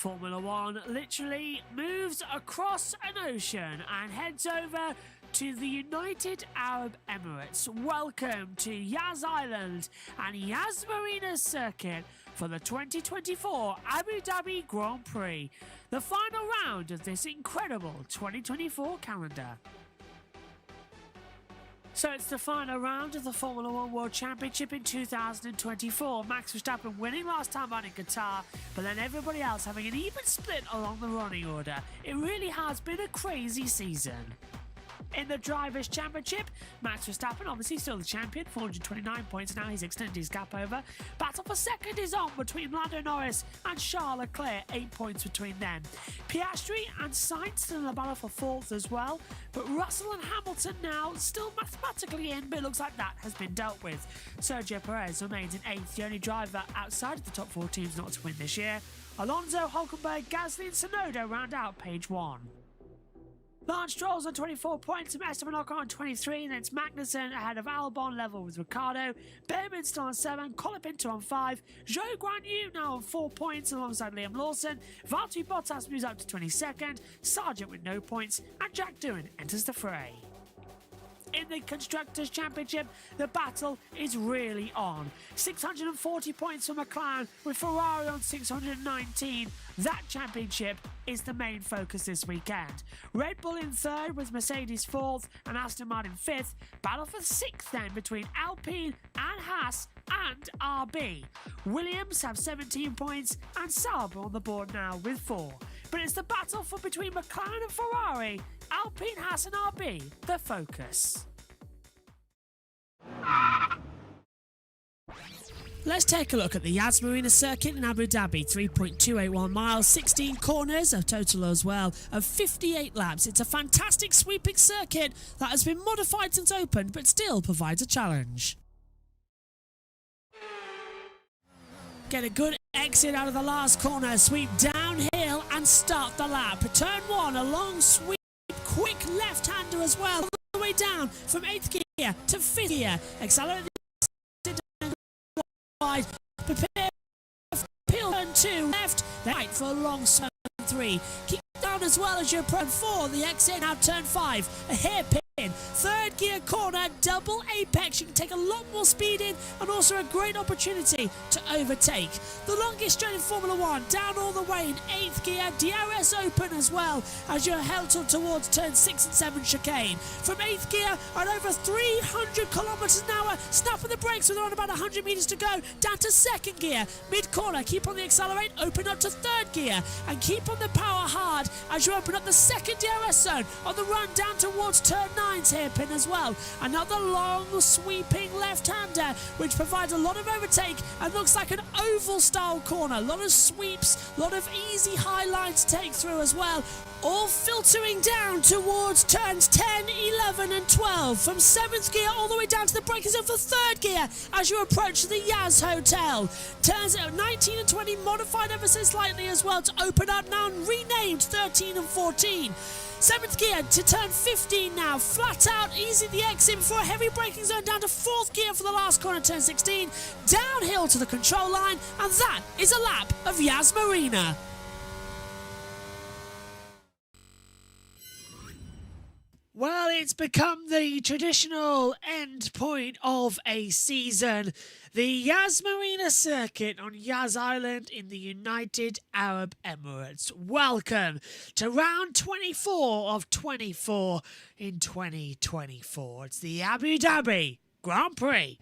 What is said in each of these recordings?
Formula One literally moves across an ocean and heads over to the United Arab Emirates. Welcome to Yas Island and Yas Marina Circuit for the 2024 Abu Dhabi Grand Prix, the final round of this incredible 2024 calendar. So it's the final round of the Formula One World Championship in 2024. Max Verstappen winning last time out in Qatar, but then everybody else having an even split along the running order. It really has been a crazy season. In the Drivers' Championship, Max Verstappen, obviously still the champion, 429 points now, he's extended his gap over. Battle for second is on between Lando Norris and Charles Leclerc, 8 points between them. Piastri and Sainz still in the battle for fourth as well, but Russell and Hamilton now still mathematically in, but it looks like that has been dealt with. Sergio Perez remains in eighth, the only driver outside of the top four teams not to win this year. Alonso, Hulkenberg, Gasly and Tsunoda round out page one. Lance Stroll's on 24 points, from Esteban Ocon on 23, and then it's Magnussen ahead of Albon, level with Ricciardo. Behrman still on 7, Colapinto on 5, Zhou Guanyu now on 4 points alongside Liam Lawson. Valtteri Bottas moves up to 22nd, Sargent with no points, and Jack Doohan enters the fray. In the Constructors' Championship, the battle is really on. 640 points for McLaren, with Ferrari on 619. That championship is the main focus this weekend. Red Bull in third, with Mercedes fourth and Aston Martin fifth. Battle for sixth then between Alpine and Haas and RB. Williams have 17 points and Sauber on the board now with 4. But it's the battle for between McLaren and Ferrari, Alpine, Haas and RB, the focus. Let's take a look at the Yas Marina Circuit in Abu Dhabi. 3.281 miles, 16 corners, a total as well of 58 laps. It's a fantastic sweeping circuit that has been modified since opened, but still provides a challenge. Get a good exit out of the last corner, sweep downhill and start the lap. Turn 1, a long sweep, quick left-hander as well, all the way down from 8th gear to 5th gear. Accelerate wide, prepare for turn 2, left, right for a long turn 3. Keep down as well as your turn 4, the exit, now turn 5, a hairpin. 3rd gear corner, double apex, you can take a lot more speed in and also a great opportunity to overtake. The longest straight in Formula 1, down all the way in 8th gear, DRS open as well as you're held towards turn 6 and 7 chicane. From 8th gear at over 300 kilometers an hour, snapping the brakes with around about 100 meters to go, down to 2nd gear, mid corner, keep on the accelerate, open up to 3rd gear and keep on the power hard as you open up the 2nd DRS zone on the run down towards turn 9 hairpin as well. Another long sweeping left-hander which provides a lot of overtake and looks like an oval style corner. A lot of sweeps, a lot of easy high lines to take through as well. All filtering down towards turns 10, 11 and 12. From 7th gear all the way down to the braking zone for 3rd gear as you approach the Yas Hotel. Turns 19 and 20 modified ever so slightly as well to open up now and renamed 13 and 14. 7th gear to turn 15 now, flat out, easy the exit before a heavy braking zone down to 4th gear for the last corner, turn 16, downhill to the control line, and that is a lap of Yas Marina. Well, it's become the traditional end point of a season. The Yas Marina Circuit on Yas Island in the United Arab Emirates. Welcome to round 24 of 24 in 2024. It's the Abu Dhabi Grand Prix.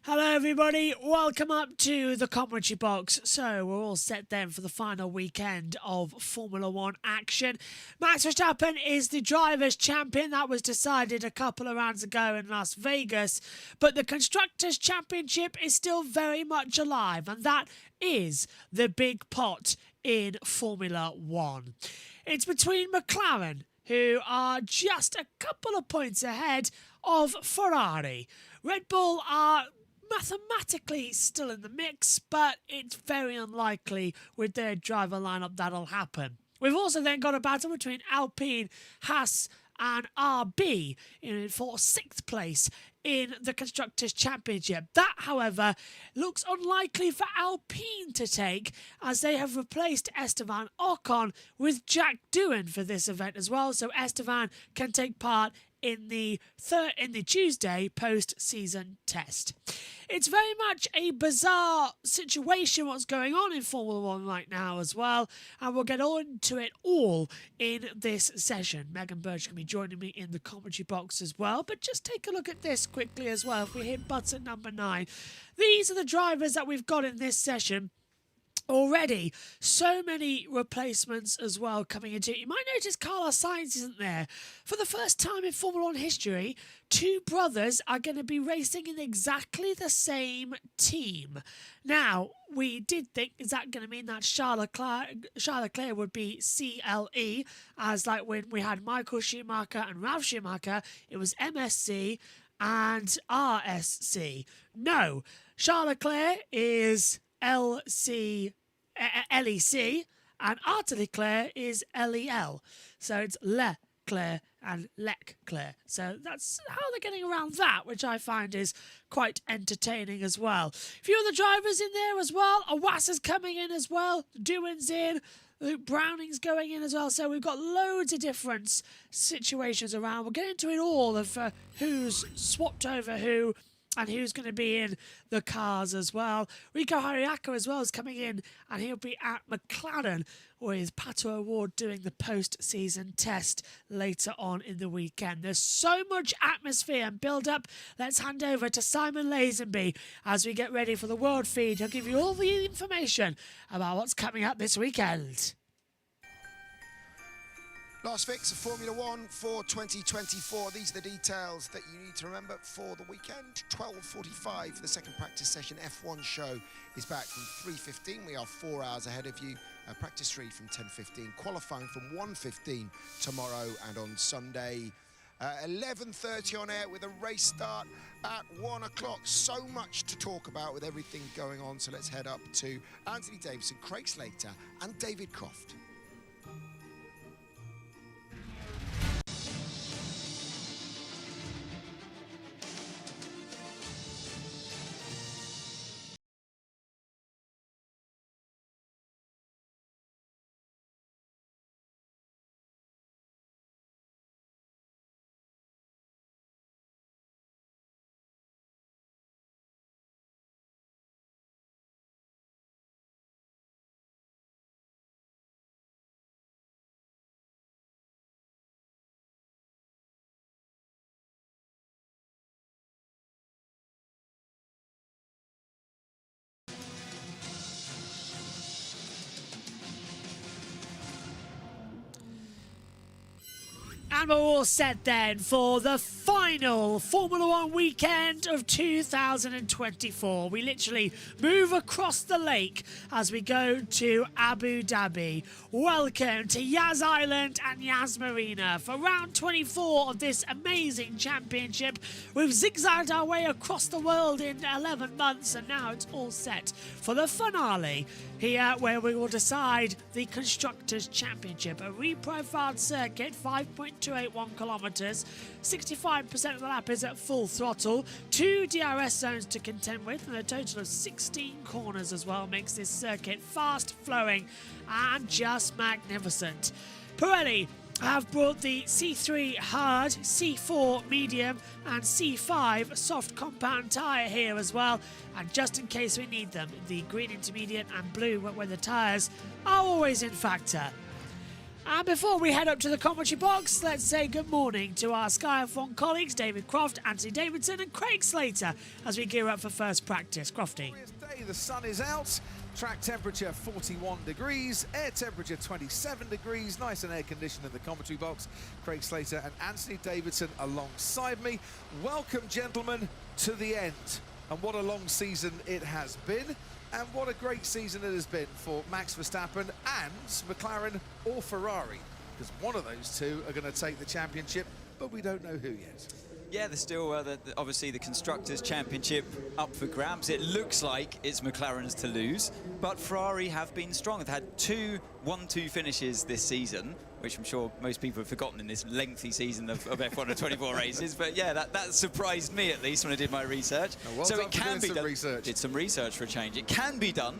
Hello everybody, welcome up to the commentary box. So we're all set then for the final weekend of Formula 1 action. Max Verstappen is the Drivers' Champion. That was decided a couple of rounds ago in Las Vegas. But the Constructors' Championship is still very much alive, and that is the big pot in Formula 1. It's between McLaren, who are just a couple of points ahead of Ferrari. Red Bull are mathematically still in the mix, but it's very unlikely with their driver lineup that'll happen. We've also then got a battle between Alpine, Haas and RB for 6th place in the Constructors' Championship. That, however, looks unlikely for Alpine to take, as they have replaced Esteban Ocon with Jack Doohan for this event as well, so Esteban can take part in the Tuesday post-season test. It's very much a bizarre situation what's going on in Formula 1 right now as well, and we'll get on to it all in this session. Megan Birch can be joining me in the commentary box as well, but just take a look at this quickly as well. If we hit button number 9, these are the drivers that we've got in this session. Already, so many replacements as well coming into it. You might notice Carlos Sainz isn't there. For the first time in Formula 1 history, 2 brothers are going to be racing in exactly the same team. Now, we did think, is that going to mean that Charles Leclerc would be CLE, as like when we had Michael Schumacher and Ralf Schumacher, it was MSC and RSC. No, Charles Leclerc is LEC, and Arthur Leclerc is LEL. So it's Leclerc and Leclerc. So that's how they're getting around that, which I find is quite entertaining as well. A few other drivers in there as well. Awassa's coming in as well. Doohan's in. Luke Browning's going in as well. So we've got loads of different situations around. We'll get into it all of who's swapped over who, and who's going to be in the cars as well. Rico Hariaka as well is coming in, and he'll be at McLaren with Pato O'Ward doing the post-season test later on in the weekend. There's so much atmosphere and build-up. Let's hand over to Simon Lazenby as we get ready for the World Feed. He'll give you all the information about what's coming up this weekend. Last fix of Formula 1 for 2024. These are the details that you need to remember for the weekend. 12:45 for the second practice session. F1 show is back from 3:15. We are 4 hours ahead of you. Practice 3 from 10:15. Qualifying from 1:15 tomorrow and on Sunday. 11:30 on air with a race start at 1 o'clock. So much to talk about with everything going on. So let's head up to Anthony Davidson, Craig Slater and David Croft. And we're all set then for the final Formula 1 weekend of 2024. We literally move across the lake as we go to Abu Dhabi. Welcome to Yas Island and Yas Marina for round 24 of this amazing championship. We've zigzagged our way across the world in 11 months, and now it's all set for the finale here, where we will decide the Constructors' Championship. A reprofiled circuit, 5.281 kilometres, 65% of the lap is at full throttle, 2 DRS zones to contend with, and a total of 16 corners as well makes this circuit fast, flowing, and just magnificent. Pirelli have brought the C3 hard, C4 medium and C5 soft compound tyre here as well, and just in case we need them, the green intermediate and blue weather tyres are always in factor. And before we head up to the commentary box, let's say good morning to our Sky F1 colleagues David Croft, Anthony Davidson and Craig Slater as we gear up for first practice. Crofty. Day, the sun is out, track temperature 41 degrees, air temperature 27 degrees, nice and air conditioned in the commentary box. Craig Slater and Anthony Davidson alongside me. Welcome, gentlemen, to the end. And what a long season it has been. And what a great season it has been for Max Verstappen and McLaren or Ferrari, because one of those two are going to take the championship, but we don't know who yet. Yeah, there's still obviously the Constructors' Championship up for grabs. It looks like it's McLaren's to lose, but Ferrari have been strong. They've had two 1-2 finishes this season, which I'm sure most people have forgotten in this lengthy season of F1 and 24 races. But yeah, that surprised me at least when I did my research. Well so done it can be done. Research. Did some research for a change. It can be done.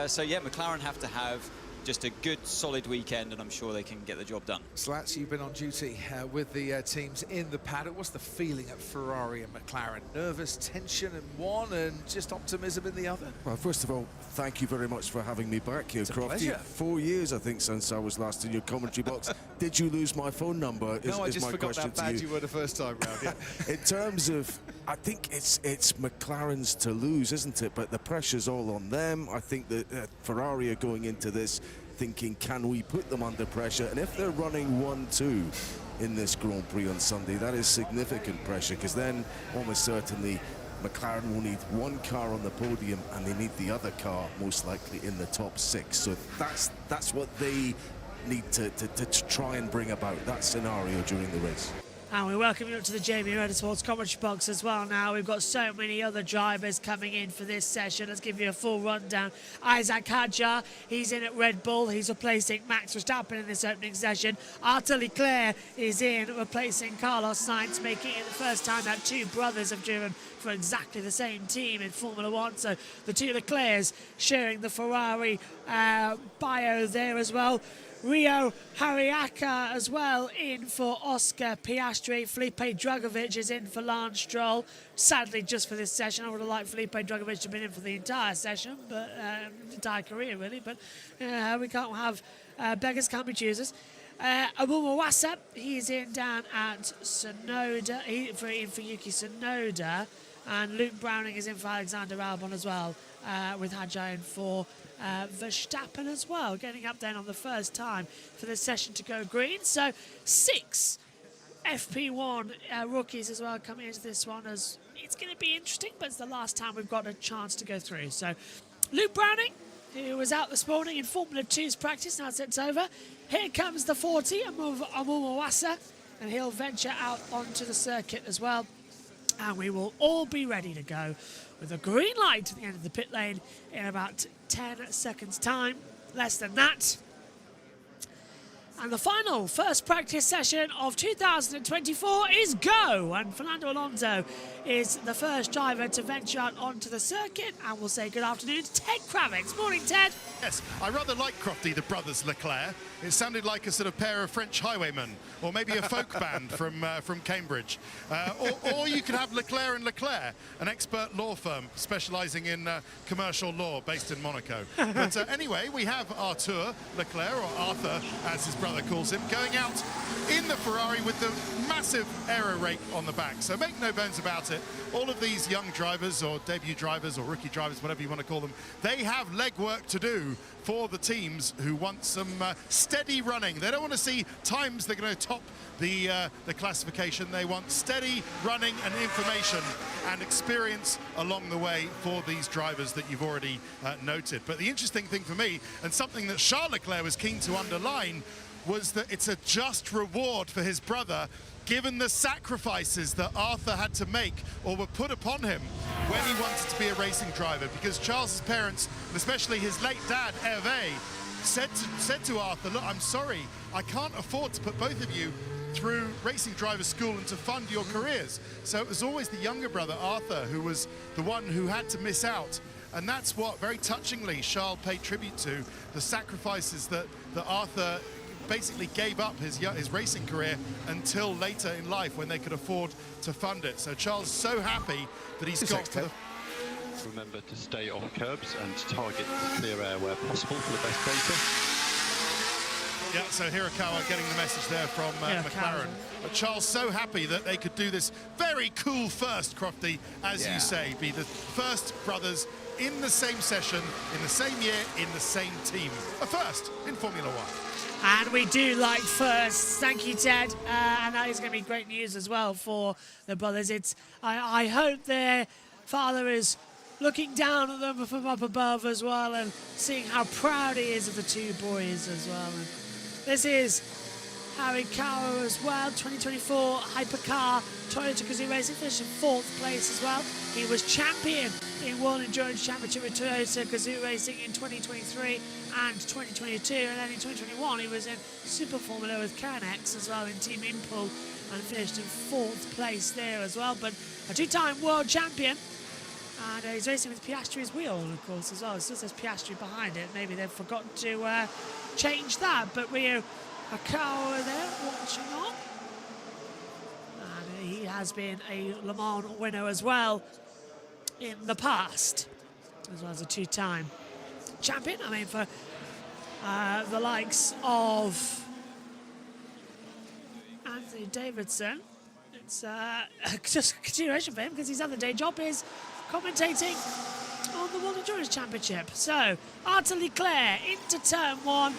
So yeah, McLaren have to have just a good, solid weekend, and I'm sure they can get the job done. Slats, you've been on duty with the teams in the paddock. What's the feeling at Ferrari and McLaren? Nervous, tension in one, and just optimism in the other? Well, first of all, thank you very much for having me back here, It's a Crofty. pleasure. 4 years, I think, since I was last in your commentary box. Did you lose my phone number? No, I just my forgot question how bad to you were the first time round. Yeah. In terms of, I think it's McLaren's to lose, isn't it? But the pressure's all on them. I think that Ferrari are going into this thinking, can we put them under pressure? And if they're running 1-2 in this Grand Prix on Sunday, that is significant pressure, because then almost certainly McLaren will need one car on the podium and they need the other car most likely in the top 6. So that's what they need to try and bring about, that scenario during the race. And we welcome you up to the JBMotorsports commentary box as well now. We've got so many other drivers coming in for this session. Let's give you a full rundown. Isaac Hadjar, he's in at Red Bull. He's replacing Max Verstappen in this opening session. Arthur Leclerc is in, replacing Carlos Sainz, making it the first time that two brothers have driven for exactly the same team in Formula One. So the two Leclercs sharing the Ferrari bio there as well. Rio Hariaka as well in for Oscar Piastri. Felipe Drugovich is in for Lance Stroll. Sadly, just for this session, I would have liked Felipe Drugovich to have been in for the entire session, but entire career really. But we can't have beggars can't be choosers. Awuwawasa, he's in down at Sonoda, in for Yuki Tsunoda, and Luke Browning is in for Alexander Albon as well, with Hadjar in for Verstappen as well, getting up then on the first time for the session to go green. So 6 FP1 rookies as well coming into this one, as it's going to be interesting, but it's the last time we've got a chance to go through. So Luke Browning, who was out this morning in Formula 2's practice, now it's over. Here comes the 40, Awuwawasa, and he'll venture out onto the circuit as well. And we will all be ready to go with a green light at the end of the pit lane in about 10 seconds time, less than that. And the final first practice session of 2024 is go, and Fernando Alonso is the first driver to venture out onto the circuit, and we'll say good afternoon to Ted Kravitz. Morning, Ted. Yes, I rather like Crofty, the brothers Leclerc. It sounded like a sort of pair of French highwaymen, or maybe a folk band from Cambridge. Or you could have Leclerc and Leclerc, an expert law firm specialising in commercial law based in Monaco. But anyway, we have Arthur Leclerc, or Arthur as his brother calls him, going out in the Ferrari with the massive aero rake on the back. So make no bones about it, all of these young drivers, or debut drivers, or rookie drivers, whatever you want to call them, they have legwork to do for the teams who want some steady running. They don't want to see times they're going to top the classification. They want steady running and information and experience along the way for these drivers that you've already noted. But the interesting thing for me, and something that Charles Leclerc was keen to underline, was that it's a just reward for his brother, given the sacrifices that Arthur had to make or were put upon him when he wanted to be a racing driver. Because Charles's parents, and especially his late dad, Hervé, said to Arthur, look, I'm sorry, I can't afford to put both of you through racing driver school and to fund your careers. So it was always the younger brother, Arthur, who was the one who had to miss out. And that's what, very touchingly, Charles paid tribute to, the sacrifices that Arthur basically gave up his racing career until later in life when they could afford to fund it. So Charles is so happy that he's got to the... Remember to stay off curbs and target clear air where possible for the best data. Yeah, so Hirakawa getting the message there from McLaren. But Charles so happy that they could do this very cool first, Crofty, as you say, be the first brothers in the same session, in the same year, in the same team. A first in Formula One. And we do like first. Thank you, Ted. And that is going to be great news as well for the brothers. I hope their father is looking down at them from up above as well and seeing how proud he is of the two boys as well. And this is Hirakawa as well, 2024 Hypercar Toyota Gazoo Racing, finished in 4th place as well. He was champion in World Endurance Championship with Toyota Gazoo Racing in 2023 and 2022, and then in 2021 he was in Super Formula with Cairnex as well in Team Impul and finished in 4th place there as well. But a 2-time world champion. And he's racing with Piastri's wheel, of course, as well. It still says Piastri behind it. Maybe they've forgotten to change that. But we're Hirakawa there watching on. And he has been a Le Mans winner as well in the past, as well as a 2-time champion. I mean, for the likes of Anthony Davidson, it's just a continuation for him because his other day job is commentating on the World Endurance Championship. So, Arthur Leclerc into turn 1.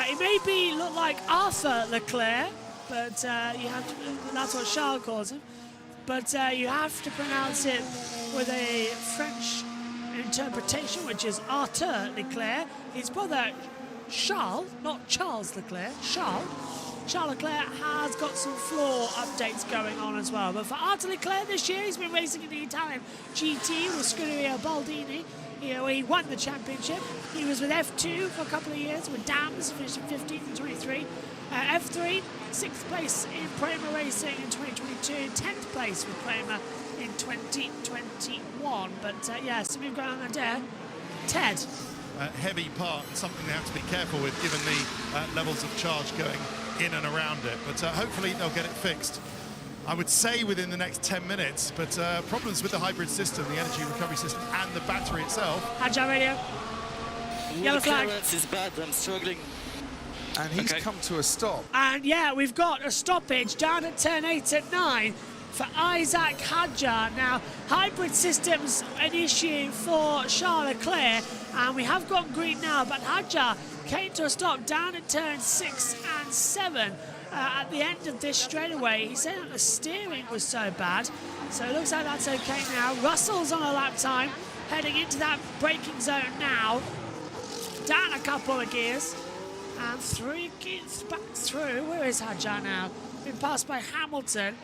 It may look like Arthur Leclerc, but you have to, that's what Charles calls him. But you have to pronounce it with a French interpretation, which is Arthur Leclerc. His brother Charles, not Charles Leclerc, Charles Leclerc has got some floor updates going on as well. But for Arthur Leclerc this year, he's been racing in the Italian GT with Scuderia Baldini. He won the championship. He was with F2 for a couple of years with Dams, finished in 15th and 23. F3, 6th place in Prima Racing in 2022, 10th place with Prima in 2021. But yeah, something going on there. Ted. Heavy part, something they have to be careful with given the levels of charge going in and around it, but hopefully they'll get it fixed. I would say within the next 10 minutes, but problems with the hybrid system, the energy recovery system, and the battery itself. Agile radio. Yellow flag. Is bad. I'm struggling. And he's come to a stop. And yeah, we've got a stoppage down at turn 8 at 9 for Isaac Hadjar. Now, hybrid system's an issue for Charles Leclerc, and we have gone green now, but Hadjar came to a stop down at turn 6 and 7 at the end of this straightaway. He said that the steering was so bad, so it looks like that's okay now. Russell's on a lap time, heading into that braking zone now. Down a couple of gears, and 3 gears back through. Where is Hadjar now? Been passed by Hamilton,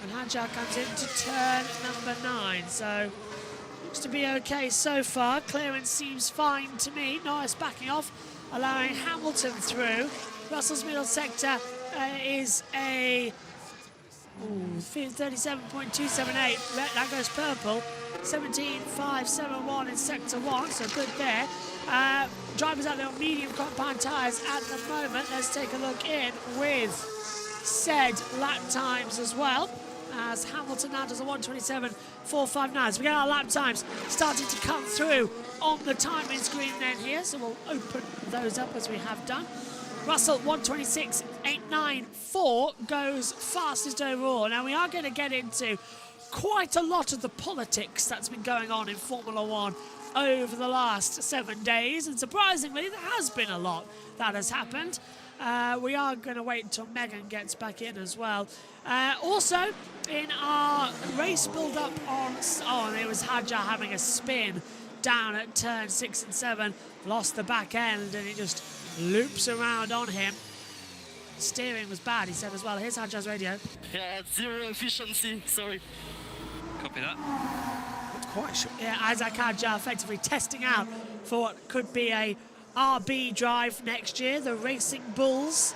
and Hadjar comes into turn number 9, so looks to be okay so far. Clearance seems fine to me. Norris backing off, allowing Hamilton through. Russell's middle sector is a 37.278. That goes purple. 17.571 in sector 1, so good there. Drivers out there on medium compound tyres at the moment. Let's take a look in with said lap times as well, as Hamilton now does a 1:27.459. So we get our lap times starting to come through on the timing screen then here, so we'll open those up as we have done. Russell 1:26.894 goes fastest overall. Now we are going to get into quite a lot of the politics that's been going on in Formula One over the last 7 days, and surprisingly there has been a lot that has happened. We are going to wait until Megan gets back in as well. Also, in our race build-up on... Oh, and it was Hadjar having a spin down at turn 6 and 7. Lost the back end, and it just loops around on him. Steering was bad, he said as well. Here's Hadjar's radio. Yeah, zero efficiency. Sorry. Copy that. Not quite sure. Yeah, Isaac Hadjar effectively testing out for what could be a RB drive next year, the Racing Bulls.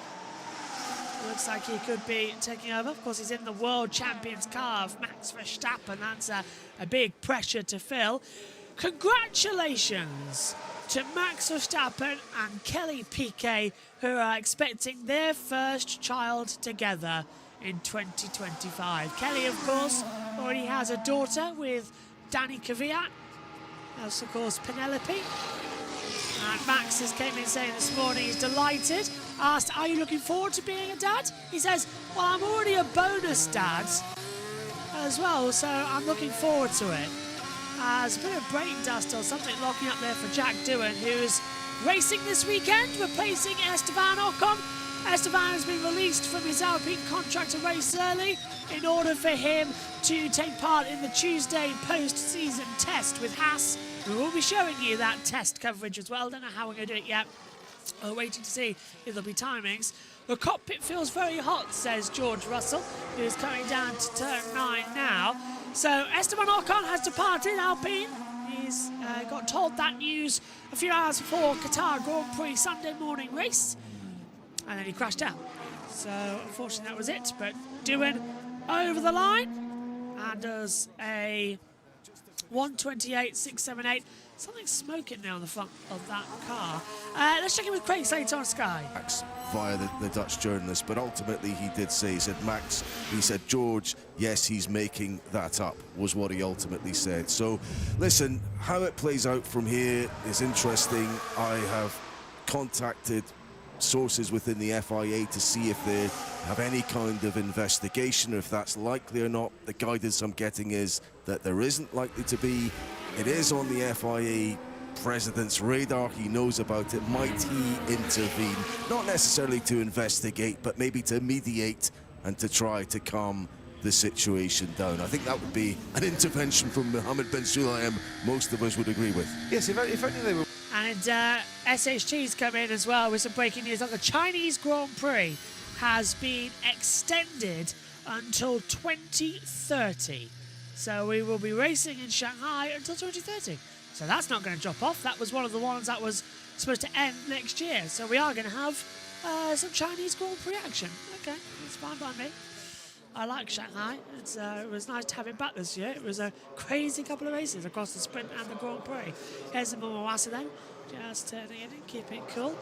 Looks like he could be taking over. Of course, he's in the world champions car of Max Verstappen. That's a big pressure to fill. Congratulations to Max Verstappen and Kelly Piquet, who are expecting their first child together in 2025. Kelly, of course, already has a daughter with Danny Kvyat. That's, of course, Penelope. And Max has came in saying this morning he's delighted asked, are you looking forward to being a dad? He says, well, I'm already a bonus dad as well, so I'm looking forward to it. There's a bit of brain dust or something locking up there for Jack Doohan, who's racing this weekend, replacing Esteban Ocon. Esteban has been released from his Alpine contract to race early in order for him to take part in the Tuesday post-season test with Haas. We will be showing you that test coverage as well. Don't know how we're going to do it yet. We're waiting to see if there'll be timings. The cockpit feels very hot, says George Russell, who is coming down to turn 9 now. So Esteban Ocon has departed Alpine. He's got told that news a few hours before Qatar Grand Prix Sunday morning race. And then he crashed out. So unfortunately that was it. But Doohan over the line and does a 1:28.678. Something's smoking now on the front of that car. Let's check in with Craig Slater on Sky. Max via the Dutch journalist, but ultimately he did say, he said, Max, he said, George, yes, he's making that up, was what he ultimately said. So listen, how it plays out from here is interesting. I have contacted sources within the FIA to see if they have any kind of investigation, or if that's likely or not. The guidance I'm getting is that there isn't likely to be. It is on the FIA president's radar. He knows about it. Might he intervene? Not necessarily to investigate, but maybe to mediate and to try to calm the situation down. I think that would be an intervention from Mohammed Ben Sulayem most of us would agree with. Yes, if only they were. And SHG's come in as well with some breaking news on the Chinese Grand Prix has been extended until 2030. So we will be racing in Shanghai until 2030. So that's not going to drop off. That was one of the ones that was supposed to end next year. So we are going to have some Chinese Grand Prix action. Okay, that's fine by me. I like Shanghai. It was nice to have him back this year. It was a crazy couple of races across the sprint and the Grand Prix. Here's the Mawasa then, just turning in and keeping it cool.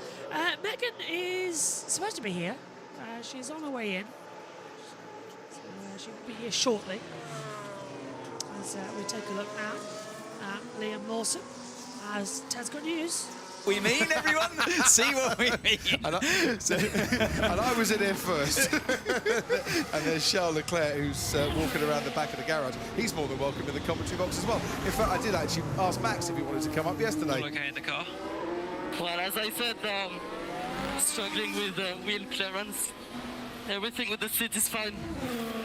Megan is supposed to be here. She's on her way in. So, she will be here shortly. As we take a look now at Liam Lawson. As Ted's got news. We mean, everyone? See what we mean. And I was in here first. And there's Charles Leclerc, who's walking around the back of the garage. He's more than welcome in the commentary box as well. In fact, I did actually ask Max if he wanted to come up yesterday. All okay in the car? Well, as I said, struggling with wheel clearance. Everything with the seat is fine,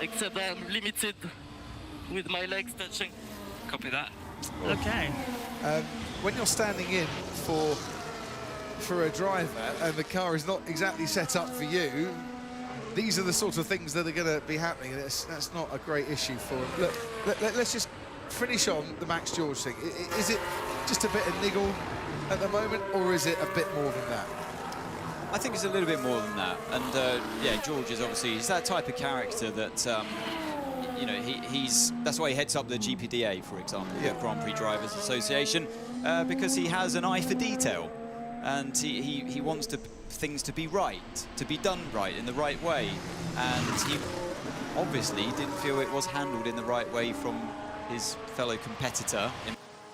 except I'm limited with my legs touching. Copy that. Okay. When you're standing in for a driver and the car is not exactly set up for you, these are the sort of things that are going to be happening, and that's not a great issue for him. Look, let's just finish on the Max George thing. Is it just a bit of niggle at the moment, or is it a bit more than that? I think it's a little bit more than that. And yeah, George is obviously, he's that type of character that, you know, that's why he heads up the GPDA, for example, the Grand Prix Drivers Association, because he has an eye for detail. And he wants things to be right, to be done right, in the right way. And he obviously didn't feel it was handled in the right way from his fellow competitor.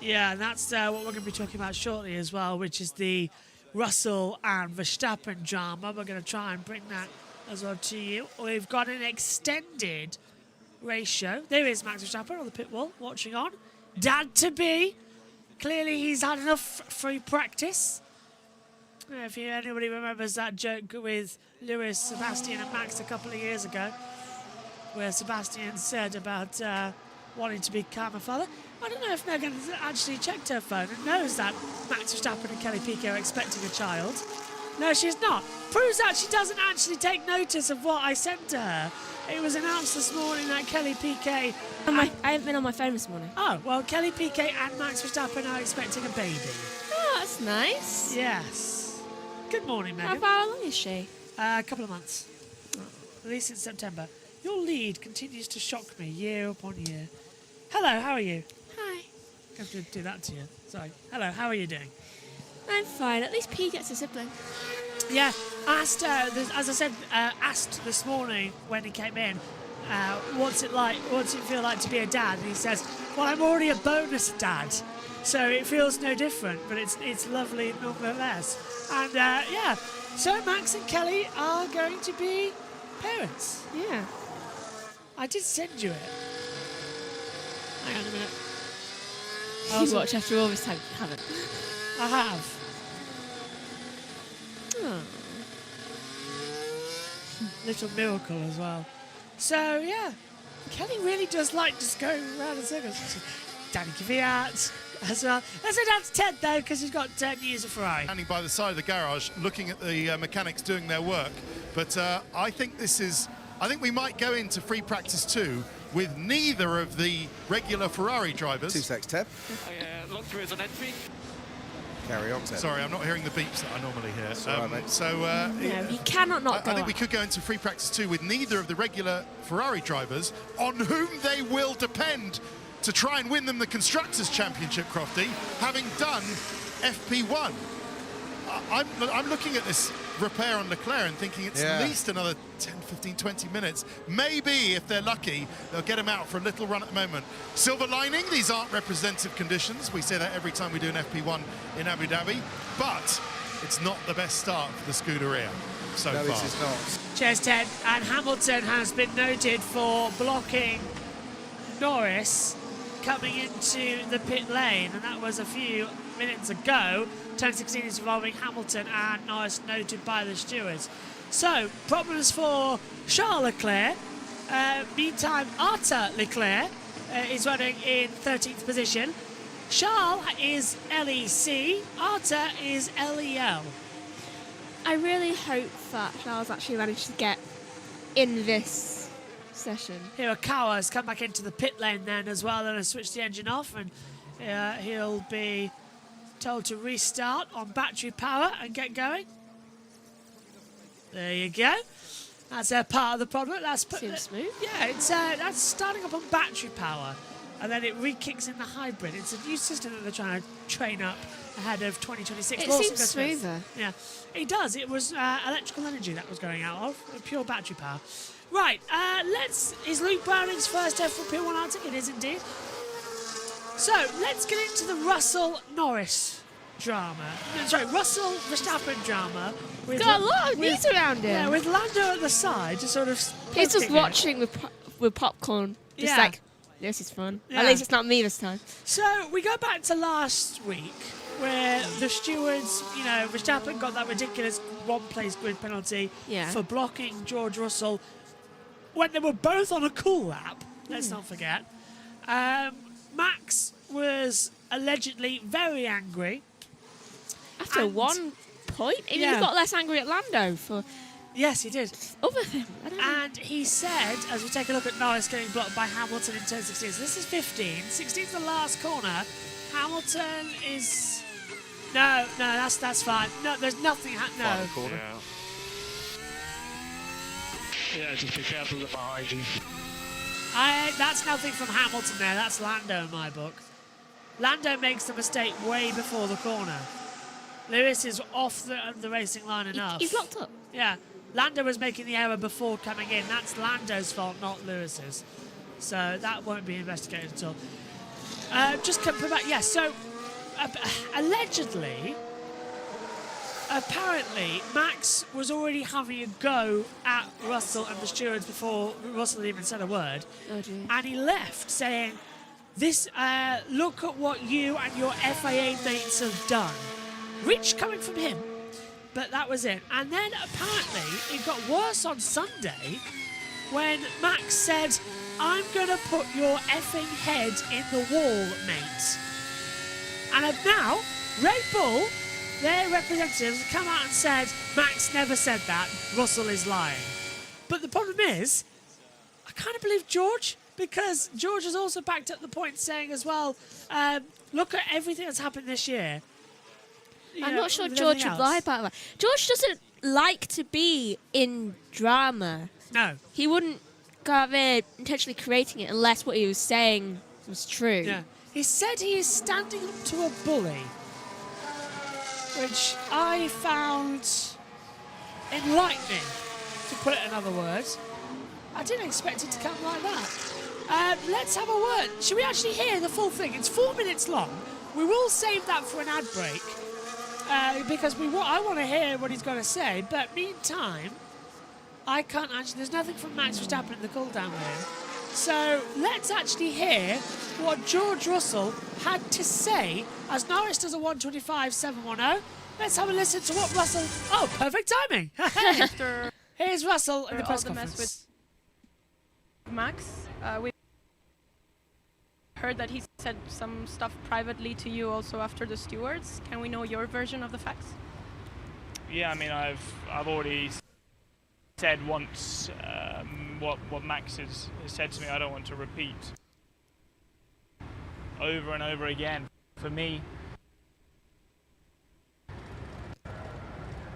Yeah, and that's what we're going to be talking about shortly as well, which is the Russell and Verstappen drama. We're going to try and bring that as well to you. We've got an extended race show. There is Max Verstappen on the pit wall watching on. Dad-to-be. Clearly he's had enough free practice. If anybody remembers that joke with Lewis, Sebastian and Max a couple of years ago, where Sebastian said about wanting to become a father. I don't know if Megan has actually checked her phone and knows that Max Verstappen and Kelly Piquet are expecting a child. No, she's not. Proves that she doesn't actually take notice of what I sent to her. It was announced this morning that Kelly Piquet... I haven't been on my phone this morning. Oh, well, Kelly Piquet and Max Verstappen are expecting a baby. Oh, that's nice. Yes. Good morning, Megan. How far along is she? A couple of months. At least in September. Your lead continues to shock me year upon year. Hello, how are you? Hi. I have to do that to you. Sorry. Hello, how are you doing? I'm fine. At least P gets a sibling. Yeah, asked, as I said, asked this morning when he came in, what's it feel like to be a dad? And he says, well, I'm already a bonus dad, so it feels no different, but it's lovely nonetheless. And yeah, So Max and Kelly are going to be parents. Yeah. I did send you it. Hang on a minute. You watch after all this time, haven't? I have. Oh. Little miracle as well. So yeah, Kelly really does like just going around in circles. Danny Kvyat as well. Let's go down to Ted though, because he's got 10 years of Ferrari. Standing by the side of the garage, looking at the mechanics doing their work. But I think we might go into free practice 2 with neither of the regular Ferrari drivers. 2 secs, Ted. Linktree is on entry. Carry on, Ted. Sorry, I'm not hearing the beeps that I normally hear. All right, mate. No, you cannot not go I think on. we could go into free practice 2 with neither of the regular Ferrari drivers, on whom they will depend to try and win them the Constructors' Championship, Crofty, having done FP1. I'm looking at this repair on Leclerc and thinking it's at least another 10, 15, 20 minutes. Maybe, if they're lucky, they'll get him out for a little run at the moment. Silver lining, these aren't representative conditions. We say that every time we do an FP1 in Abu Dhabi, but it's not the best start for the Scuderia so far. No, this is not. Cheers, Ted. And Hamilton has been noted for blocking Norris coming into the pit lane, and that was a few minutes ago. Turn 16 is involving Hamilton and Norris, noted by the stewards. So, problems for Charles Leclerc. Meantime, Arthur Leclerc is running in 13th position. Charles is LEC, Arthur is LEL. I really hope that Charles actually managed to get in this session. Hirakawa has come back into the pit lane then as well, and has switched the engine off, and he'll be told to restart on battery power and get going. There you go. That's part of the product. Seems smooth. Yeah, it's that's starting up on battery power, and then it re-kicks in the hybrid. It's a new system that they're trying to train up ahead of 2026. It seems smoother. Yeah, it does. It was electrical energy that was going out of pure battery power. Right, is Luke Browning's first F1 Arctic? It is indeed. So, let's get into the Russell-Norris drama. Sorry, Russell-Verstappen drama. With Got a lot of news around him. Yeah, with Lando at the side, just sort of... He's just poking watching with popcorn. Just like, this is fun. Yeah. At least it's not me this time. So, we go back to last week, where the stewards, Verstappen got that ridiculous one-place grid penalty for blocking George Russell when they were both on a cool lap. Let's not forget. Max was allegedly very angry. After 1 point? He got less angry at Lando for... Yes, he did. Other thing. And he said, as we take a look at Norris getting blocked by Hamilton in turn 16, so this is 15. 16's the last corner. Hamilton is... No, that's fine. No, there's nothing... Final corner. Yeah, just be careful of behind you. That's nothing from Hamilton there. That's Lando in my book. Lando makes the mistake way before the corner. Lewis is off the racing line enough. He's locked up. Yeah. Lando was making the error before coming in. That's Lando's fault, not Lewis's. So that won't be investigated at all. Just coming back. Yeah, so allegedly, apparently, Max was already having a go at Russell and the stewards before Russell even said a word. Oh, dear. And he left saying, "This, look at what you and your FIA mates have done." Which coming from him, but that was it. And then apparently it got worse on Sunday when Max said, "I'm going to put your effing head in the wall, mate." And now, Red Bull, their representatives, have come out and said, Max never said that, Russell is lying. But the problem is, I kind of believe George, because George has also backed up the point saying as well, look at everything that's happened this year. I'm not sure George would lie about that. George doesn't like to be in drama. No. He wouldn't go out there intentionally creating it unless what he was saying was true. Yeah. He said he is standing up to a bully, which I found enlightening, to put it in other words. I didn't expect it to come like that. Let's have a word. Should we actually hear the full thing? It's 4 minutes long. We will save that for an ad break. because I want to hear what he's got to say. But meantime, I can't actually. There's nothing from Max Verstappen in the cool-down here. So let's actually hear what George Russell had to say as Norris does a 1:25.710. Let's have a listen to what Russell... Oh, perfect timing. Here's Russell in the press conference. With Max, we heard that he said some stuff privately to you also after the stewards. Can we know your version of the facts? Yeah, I mean, I've already said once what Max has said to me. I don't want to repeat over and over again. For me,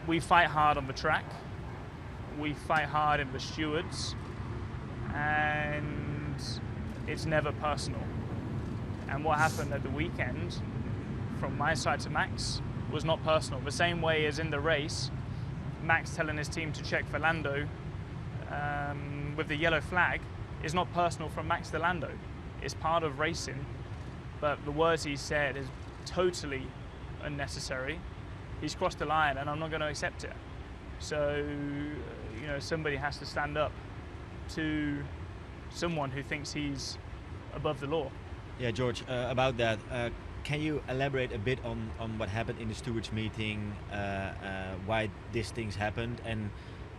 we fight hard on the track, we fight hard in the stewards, and it's never personal. And what happened at the weekend, from my side to Max, was not personal. The same way as in the race, Max telling his team to check for Lando with the yellow flag is not personal from Max to Lando. It's part of racing, but the words he said is totally unnecessary. He's crossed the line and I'm not going to accept it. So, you know, somebody has to stand up to someone who thinks he's above the law. Yeah, George, about that, can you elaborate a bit on what happened in the stewards meeting, why these things happened, and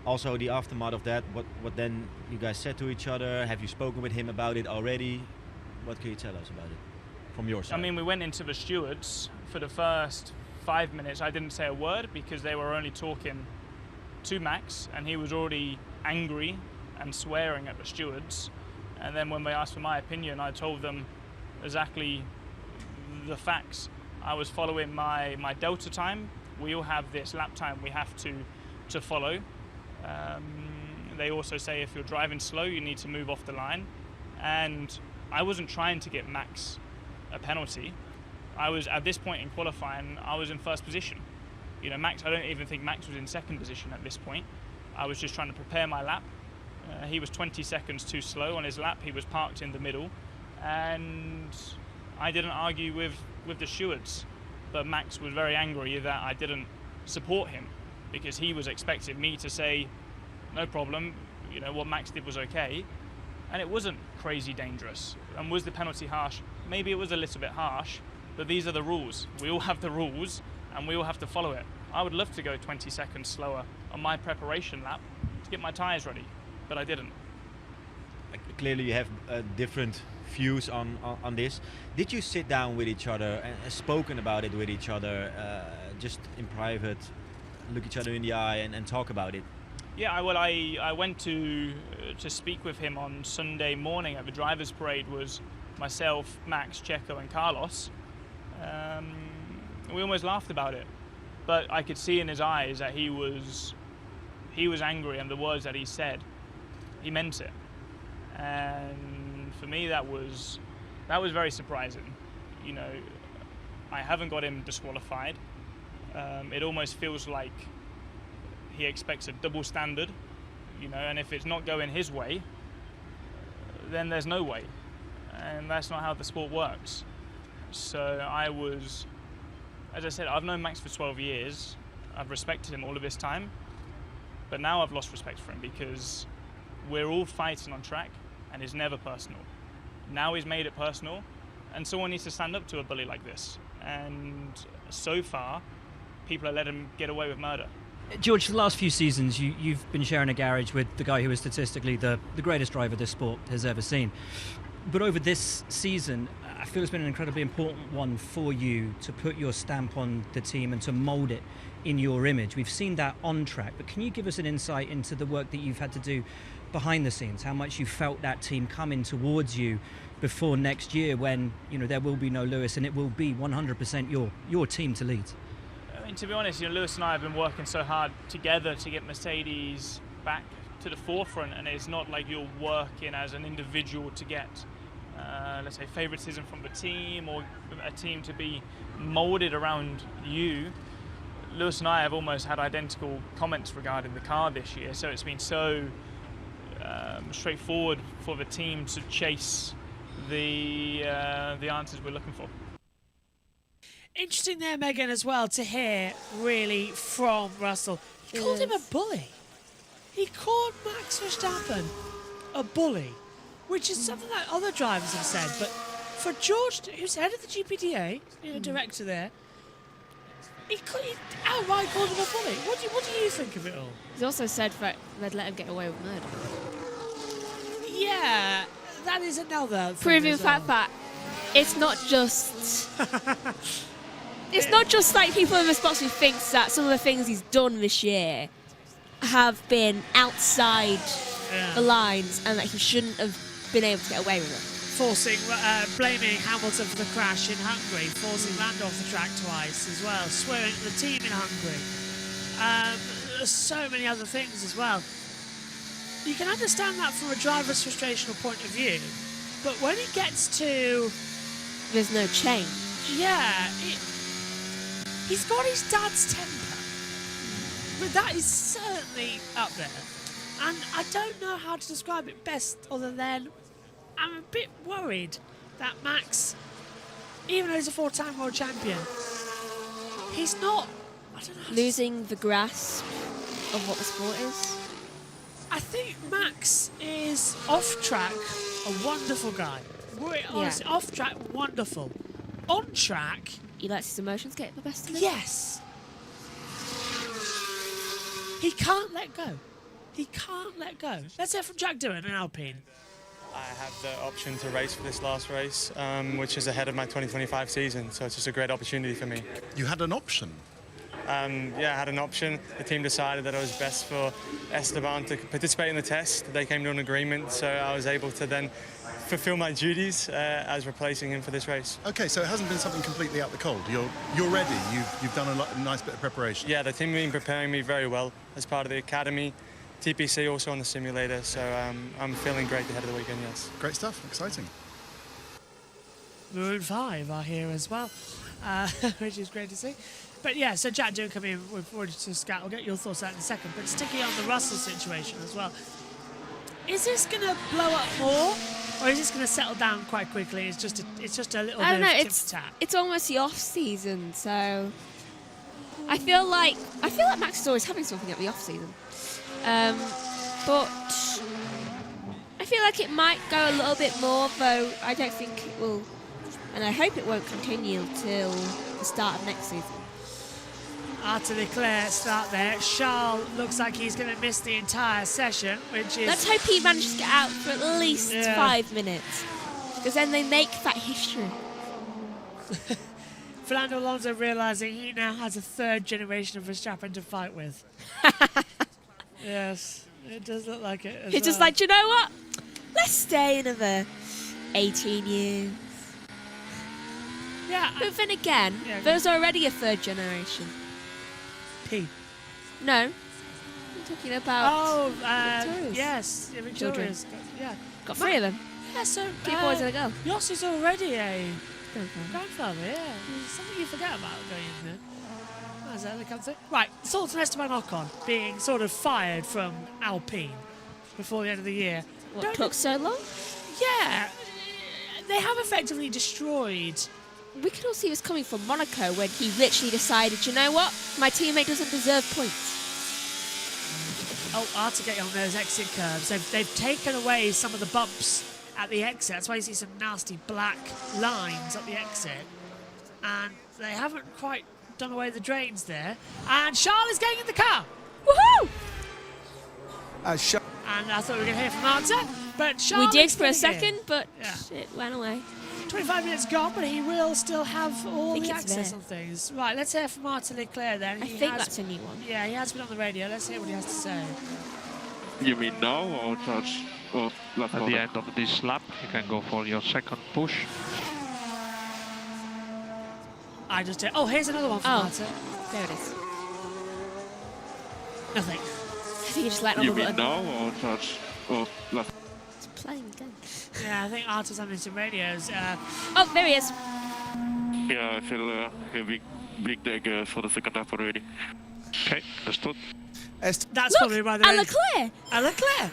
also the aftermath of that, what then you guys said to each other? Have you spoken with him about it already? What can you tell us about it from your side? I mean, we went into the stewards for the first 5 minutes. I didn't say a word because they were only talking to Max and he was already angry and swearing at the stewards. And then when they asked for my opinion, I told them exactly the facts. I was following my delta time. We all have this lap time we have to follow. They also say if you're driving slow, you need to move off the line. And I wasn't trying to get Max a penalty. I was, at this point in qualifying, I was in first position. You know, Max, I don't even think Max was in second position at this point. I was just trying to prepare my lap. He was 20 seconds too slow on his lap. He was parked in the middle. And I didn't argue with the stewards. But Max was very angry that I didn't support him because he was expecting me to say, no problem, you know, what Max did was okay. And it wasn't crazy dangerous. And was the penalty harsh? Maybe it was a little bit harsh, but these are the rules. We all have the rules and we all have to follow it. I would love to go 20 seconds slower on my preparation lap to get my tyres ready, but I didn't. Clearly you have different views on this. Did you sit down with each other and spoken about it with each other, just in private, look each other in the eye and talk about it? Yeah, I went to speak with him on Sunday morning at the drivers' parade. Was myself, Max, Checo and Carlos. We almost laughed about it, but I could see in his eyes that he was angry, and the words that he said, he meant it. And for me, that was very surprising. You know, I haven't got him disqualified. It almost feels like he expects a double standard, you know, and if it's not going his way, then there's no way. And that's not how the sport works. So I was, as I said, I've known Max for 12 years. I've respected him all of this time. But now I've lost respect for him because we're all fighting on track and it's never personal. Now he's made it personal and someone needs to stand up to a bully like this. And so far, people have let him get away with murder. George, for the last few seasons, you've been sharing a garage with the guy who is statistically the greatest driver this sport has ever seen. But over this season, I feel it's been an incredibly important one for you to put your stamp on the team and to mould it in your image. We've seen that on track, but can you give us an insight into the work that you've had to do behind the scenes, how much you felt that team coming towards you before next year when, you know, there will be no Lewis and it will be 100% your team to lead? I mean, to be honest, you know, Lewis and I have been working so hard together to get Mercedes back to the forefront, and it's not like you're working as an individual to get, let's say, favoritism from the team or a team to be moulded around you. Lewis and I have almost had identical comments regarding the car this year, so it's been so straightforward for the team to chase the answers we're looking for. Interesting there, Megan, as well, to hear really from Russell. He called him a bully. He called Max Verstappen a bully, which is something that other drivers have said. But for George, who's head of the GPDA, director there, he outright called him a bully. What do you think of it all? He's also said that they'd let him get away with murder. Yeah, that is another thing. Proving the as well. fact that it's not just... it's not just like people in the spots who thinks that some of the things he's done this year have been outside the lines and that he shouldn't have been able to get away with it. Blaming Hamilton for the crash in Hungary, forcing Lando off the track twice as well, swearing at the team in Hungary. There's so many other things as well. You can understand that from a driver's frustrational point of view, but when it gets to... There's no change. Yeah, he's got his dad's temper, but that is certainly up there. And I don't know how to describe it best other than I'm a bit worried that Max, even though he's a 4-time world champion, he's not, I don't know, losing the grasp of what the sport is. I think Max is off track a wonderful guy. Honestly, off track, wonderful. On track, he lets his emotions get the best of him. Yes. He can't let go. He can't let go. Let's hear from Jack Doohan in Alpine. I have the option to race for this last race, which is ahead of my 2025 season, so it's just a great opportunity for me. You had an option? Yeah, I had an option. The team decided that it was best for Esteban to participate in the test. They came to an agreement, so I was able to then fulfill my duties as replacing him for this race. Okay, so it hasn't been something completely out the cold. You're ready. You've done a nice bit of preparation. Yeah, the team have been preparing me very well as part of the academy. TPC also on the simulator, so I'm feeling great ahead of the weekend, yes. Great stuff, exciting. Maroon 5 are here as well, which is great to see. But yeah, so Jack Doohan coming in, we've already discussed, I'll get your thoughts out in a second, but sticking on the Russell situation as well. Is this going to blow up more, or is this going to settle down quite quickly? It's just a little I don't bit know, of tip-tap. it's almost the off-season, so... I feel like Max is always having something at the off-season. But I feel like it might go a little bit more, though I don't think it will, and I hope it won't continue till the start of next season. Arthur Leclerc start there. Charles looks like he's going to miss the entire session, which is... Let's hope he manages to get out for at least 5 minutes, because then they make that history. Fernando Alonso realising he now has a third generation of Verstappen to fight with. Yes, it does look like it as It's just like, do you know what? Let's stay another 18 years. Yeah. But then again, there's already a third generation. P. No. I'm talking about Victoria's. Yes, Victoria's. Got 3 of them. Yeah, so 2 boys and a girl. Yoss is already a grandfather, yeah. Something you forget about going in there. How's that come through? Right, Sultan Esteban Ocon being sort of fired from Alpine before the end of the year. What took so long? Yeah, they have effectively destroyed. We could all see this coming from Monaco when he literally decided, you know what? My teammate doesn't deserve points. Oh, hard to get on those exit curves. They've taken away some of the bumps at the exit. That's why you see some nasty black lines at the exit. And they haven't quite done away the drains there. And Charles is getting in the car. Woohoo! And I thought we were going to hear from Arta, but Charles... We did for a second, but yeah. it went away. 25 minutes gone, but he will still have all the access on things. Right, let's hear from Arta Leclerc then. I think that's a new one. Yeah, he has been on the radio. Let's hear what he has to say. You mean now or just At the end of this lap, you can go for your second push. I just did. Oh, here's another one from Arta. There it is. Nothing. I think you just let on You the mean button. now or just It's playing again. Yeah, I think Arta's having some radios. Oh, there he is. Yeah, I feel heavy big deck for the second half already. Okay, understood. That's probably why they're... Leclerc! Leclerc!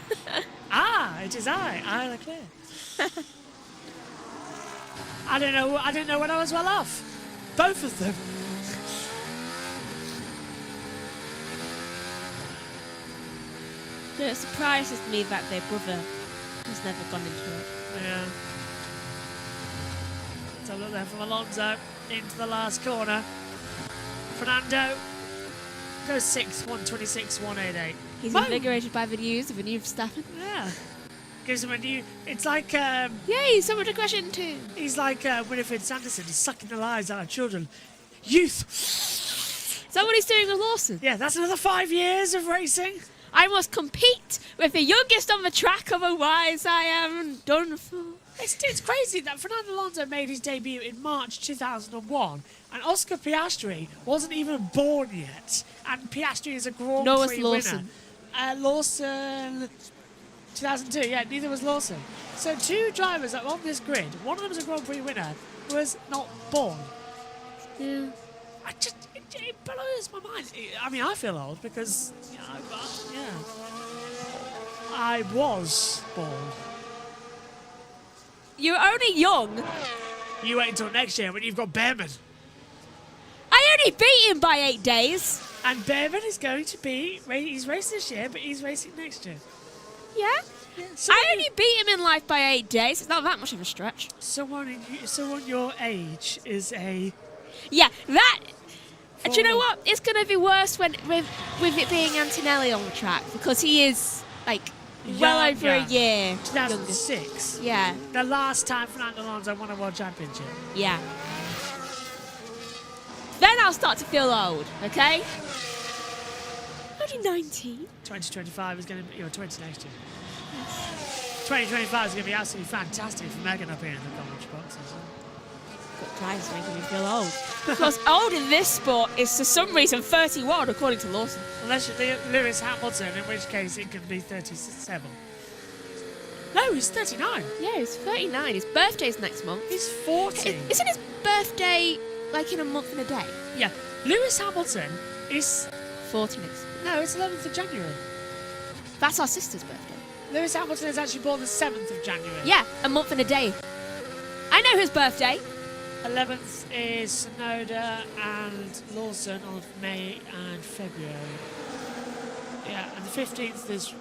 It is I Leclerc. I don't know when I was well off. both of them. It surprises me that their brother has never gone into it. Yeah. So look there from Alonso into the last corner. Fernando goes 6, 126, 188. He's invigorated by the news of a new Verstappen. Yeah. Gives him a new. It's like. Yay, so much aggression too. He's like Winifred Sanderson. He's sucking the lives out of children. Youth. Is that what he's doing with Lawson? Yeah, that's another 5 years of racing. I must compete with the youngest on the track, otherwise I am done for. It's crazy that Fernando Alonso made his debut in March 2001, and Oscar Piastri wasn't even born yet. And Piastri is a Grand Prix Lawson. winner. Lawson, 2002. Yeah, neither was Lawson. So 2 drivers that were on this grid. One of them was a Grand Prix winner, was not born. Yeah. It blows my mind. I mean, I feel old because, you know, I was born. You're only young. You wait until next year when you've got Behrman. I only beat him by 8 days. And Behrman is going to be, he's racing this year, but he's racing next year. Yeah? I only beat him in life by 8 days. It's not that much of a stretch. Someone your age is a... Yeah, that... Do you know what? It's going to be worse when with it being Antonelli on the track, because he is, like, well over a year. 2006. Yeah. The last time Fernando Alonso won a world championship. Yeah. Then I'll start to feel old, okay? Only 19. 2025 is going to be, 20 next year. 2025 is going to be absolutely fantastic for Megan up here in the commentary boxes. Guys, making me feel old. Because old in this sport is, for some reason, 31, according to Lawson. Unless you're Lewis Hamilton, in which case it could be 37. No, he's 39. Yeah, he's 39. His birthday's next month. He's 40. Isn't his birthday, like, in a month and a day? Yeah. Lewis Hamilton is... 40 next. No, it's 11th of January. That's our sister's birthday. Lewis Hamilton is actually born the 7th of January. Yeah, a month and a day. I know his birthday. 11th is Sonoda and Lawson of May and February. Yeah, and the 15th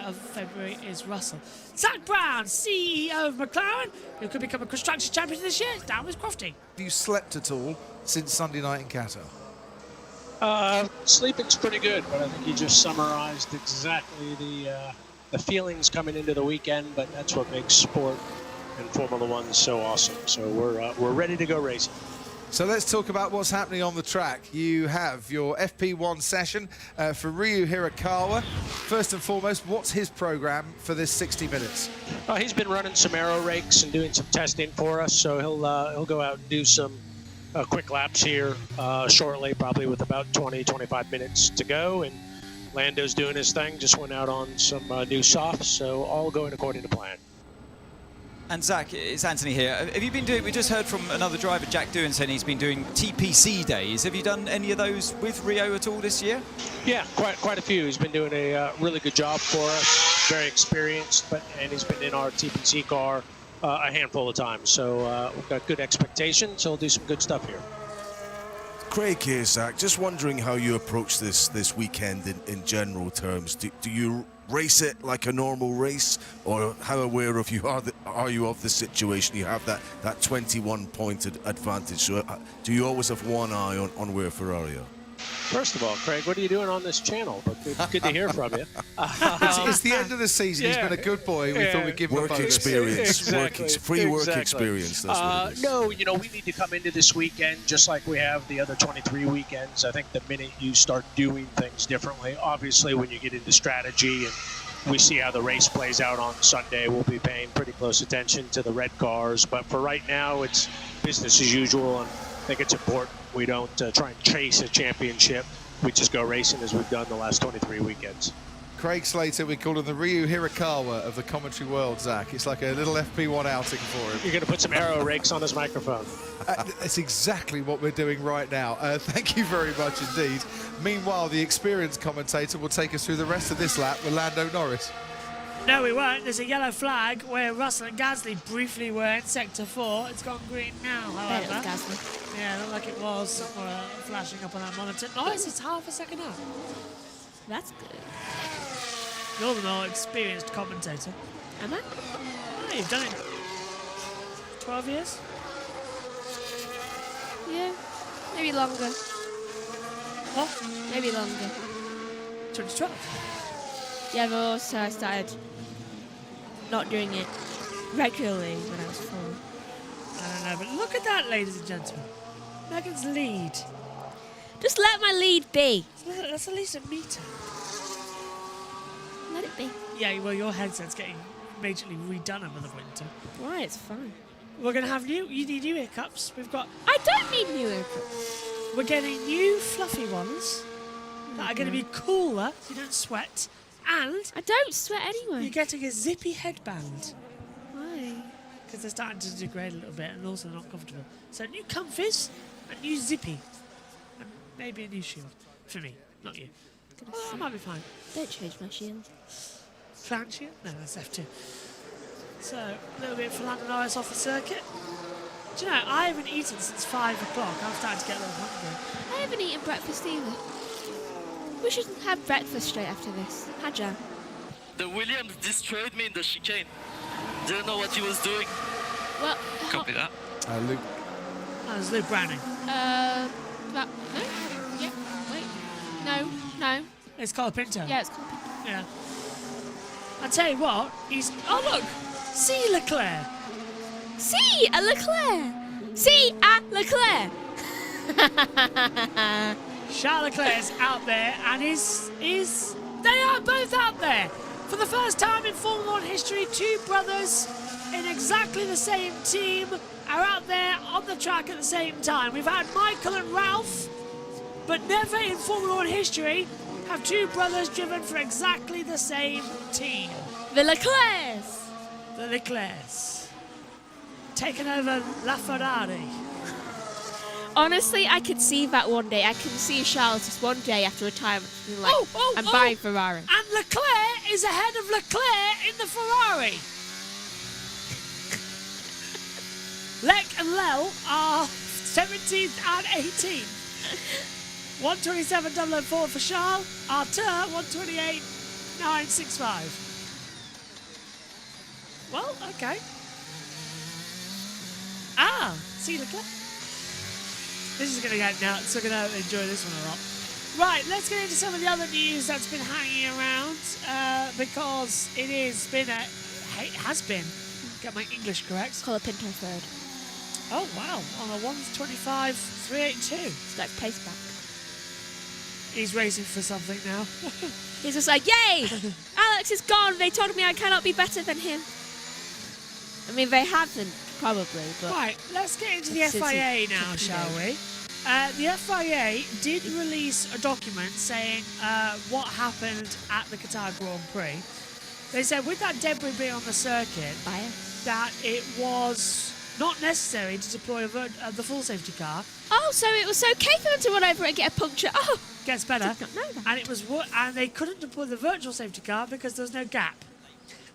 of February is Russell. Zach Brown, CEO of McLaren, who could become a Constructors Champion this year, down with Crofty. Have you slept at all since Sunday night in Qatar? Sleeping's pretty good, but I think you just summarized exactly the feelings coming into the weekend, but that's what makes sport and Formula One so awesome. So we're ready to go racing. So let's talk about what's happening on the track. You have your FP1 session for Ryu Hirakawa. First and foremost, what's his program for this 60 minutes? He's been running some aero rakes and doing some testing for us, so he'll go out and do some quick laps here shortly, probably with about 20-25 minutes to go. And Lando's doing his thing, just went out on some new softs, so all going according to plan. And Zach, it's Anthony here. Have you been doing, we just heard from another driver, Jack Doohan, saying he's been doing TPC days. Have you done any of those with Rio at all this year? Yeah, quite a few. He's been doing a really good job for us, very experienced, and he's been in our TPC car a handful of times. So we've got good expectations, so he'll do some good stuff here. Craig here, Zach. Just wondering how you approach this weekend in general terms. Do you race it like a normal race, or how aware of are you of the situation? You have that 21-point advantage. So do you always have one eye on where Ferrari are? First of all, Craig, what are you doing on this channel? But good to hear from you. It's the end of the season. He's been a good boy. We thought we'd give him a bonus. Experience. Exactly. Free work experience. That's what it is. No, we need to come into this weekend just like we have the other 23 weekends. I think the minute you start doing things differently, obviously when you get into strategy and we see how the race plays out on Sunday, we'll be paying pretty close attention to the red cars. But for right now, it's business as usual, and I think it's important we don't try and chase a championship. We just go racing as we've done the last 23 weekends. Craig Slater, we call him the Ryu Hirakawa of the commentary world, Zach. It's like a little FP1 outing for him. You're going to put some aero rakes on his microphone. That's exactly what we're doing right now. Thank you very much indeed. Meanwhile, the experienced commentator will take us through the rest of this lap with Lando Norris. No, we won't. There's a yellow flag where Russell and Gasly briefly were in Sector 4. It's gone green now, however. Bet it was Gasly. Yeah, it looked like it was somewhere flashing up on that monitor. Nice, it's half a second up. That's good. You're the more experienced commentator. Am I? Oh, you've done it 12 years? Yeah. Maybe longer. What? Maybe longer. 2012? Yeah, but also I started not doing it regularly when I was 4. I don't know, but look at that, ladies and gentlemen. Megan's lead. Just let my lead be. That's at least a meter. Let it be. Yeah, well, your headset's getting majorly redone over the winter. Why? It's fine. We're going to have you need new ear cups. We've got... I don't need new ear cups. We're getting new fluffy ones that are going to be cooler so you don't sweat. And... I don't sweat anyway. You're getting a zippy headband. Why? Because they're starting to degrade a little bit and also they're not comfortable. So new comfies and new zippy. And maybe a new shield. For me, not you. Oh, that might be fine. Don't change my shield. Fan shield? No, that's F2. So, a little bit for Lando Norris off the circuit. Do you know, I haven't eaten since 5 o'clock. I'm starting to get a little hungry. I haven't eaten breakfast either. We should have breakfast straight after this. Haja. The Williams destroyed me in the chicane. Didn't know what he was doing. Well, Copy that. Luke. That was Luke Browning. no? Yeah, wait. No. It's Colapinto. Yeah, it's Colapinto. Yeah. I tell you what, he's... Oh, look! See Leclerc! See a Leclerc! See a Leclerc! Charles Leclerc is out there, and they are both out there. For the first time in Formula 1 history, two brothers in exactly the same team are out there on the track at the same time. We've had Michael and Ralph, but never in Formula 1 history have two brothers driven for exactly the same team. The Leclercs! The Leclercs. Taking over La Ferrari. Honestly, I could see that one day. I can see Charles just one day after retirement being like, I'm buying Ferrari. And Leclerc is ahead of Leclerc in the Ferrari. Lec and Lel are 17th and 18th. 127.004 for Charles. Arthur, 128.965. Well, okay. See Leclerc. This is going to get nuts. We're going to enjoy this one a lot. Right, let's get into some of the other news that's been hanging around because it has been, get my English correct. Colapinto third. Oh, wow. On a 125.382. It's like pace back. He's racing for something now. He's just like, yay! Alex is gone. They told me I cannot be better than him. I mean, they haven't, probably, but... Right, let's get into the FIA now, shall we? The FIA did release a document saying what happened at the Qatar Grand Prix. They said with that debris being on the circuit, that it was not necessary to deploy the full safety car. Oh, so it was okay for them to run over and get a puncture. Oh, gets better. I did not know that. And they couldn't deploy the virtual safety car because there was no gap.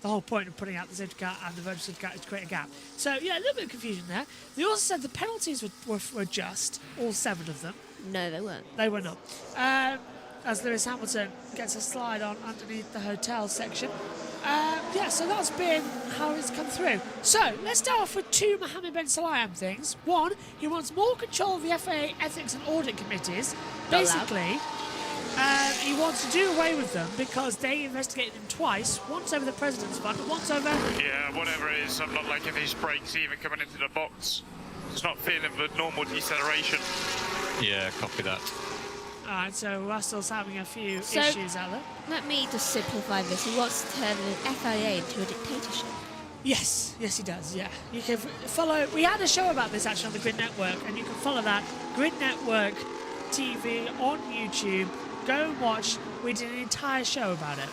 The whole point of putting out the safety car and the virtual safety car is to create a gap. So, yeah, a little bit of confusion there. They also said the penalties were just, all 7 of them. No, they weren't. They were not. As Lewis Hamilton gets a slide on underneath the hotel section. Yeah, so that's been how it's come through. So, let's start off with 2 Mohammed Ben Sulayem things. One, he wants more control of the FIA ethics and audit committees. Basically, he wants to do away with them because they investigated him twice, once over the President's Fund and once over... Yeah, whatever it is, I'm not liking these brakes even coming into the box. It's not feeling the normal deceleration. Yeah, copy that. Alright, so Russell's having a few issues out there. Let me just simplify this. He wants to turn the FIA into a dictatorship. Yes, he does, yeah. You can follow... We had a show about this actually on the Grid Network, and you can follow that. Grid Network TV on YouTube. Go and watch. We did an entire show about it.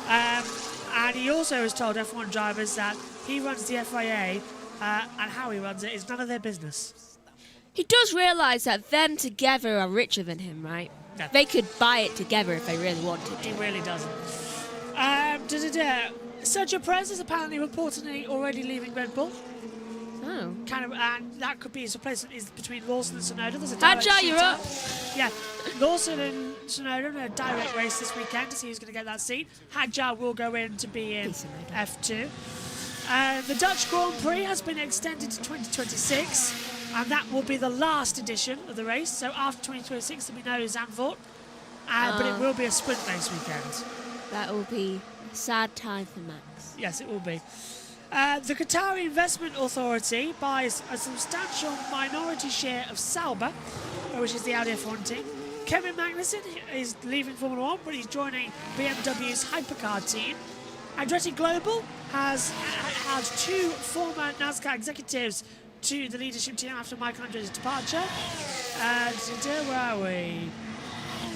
And he also has told F1 drivers that he runs the FIA and how he runs it is none of their business. He does realise that them together are richer than him, right? No. They could buy it together if they really wanted to. He really doesn't. Sergio Perez is apparently reportedly already leaving Red Bull. Oh. And that could be his replacement is between Lawson and Tsunoda. There's a Hadjar, you're up. Yeah, Lawson and Tsunoda in a direct race this weekend to see who's going to get that seat. Hadjar will go in to be in F2. The Dutch Grand Prix has been extended to 2026, and that will be the last edition of the race. So after 2026, there'll be no Zandvoort, but it will be a sprint race weekend. That will be a sad time for Max. Yes, it will be. The Qatari Investment Authority buys a substantial minority share of Sauber, which is the Audi F1 team. Kevin Magnussen is leaving Formula 1, but he's joining BMW's hypercar team. Andretti Global has had 2 former NASCAR executives to the leadership team after Mike Andretti's departure. And where are we?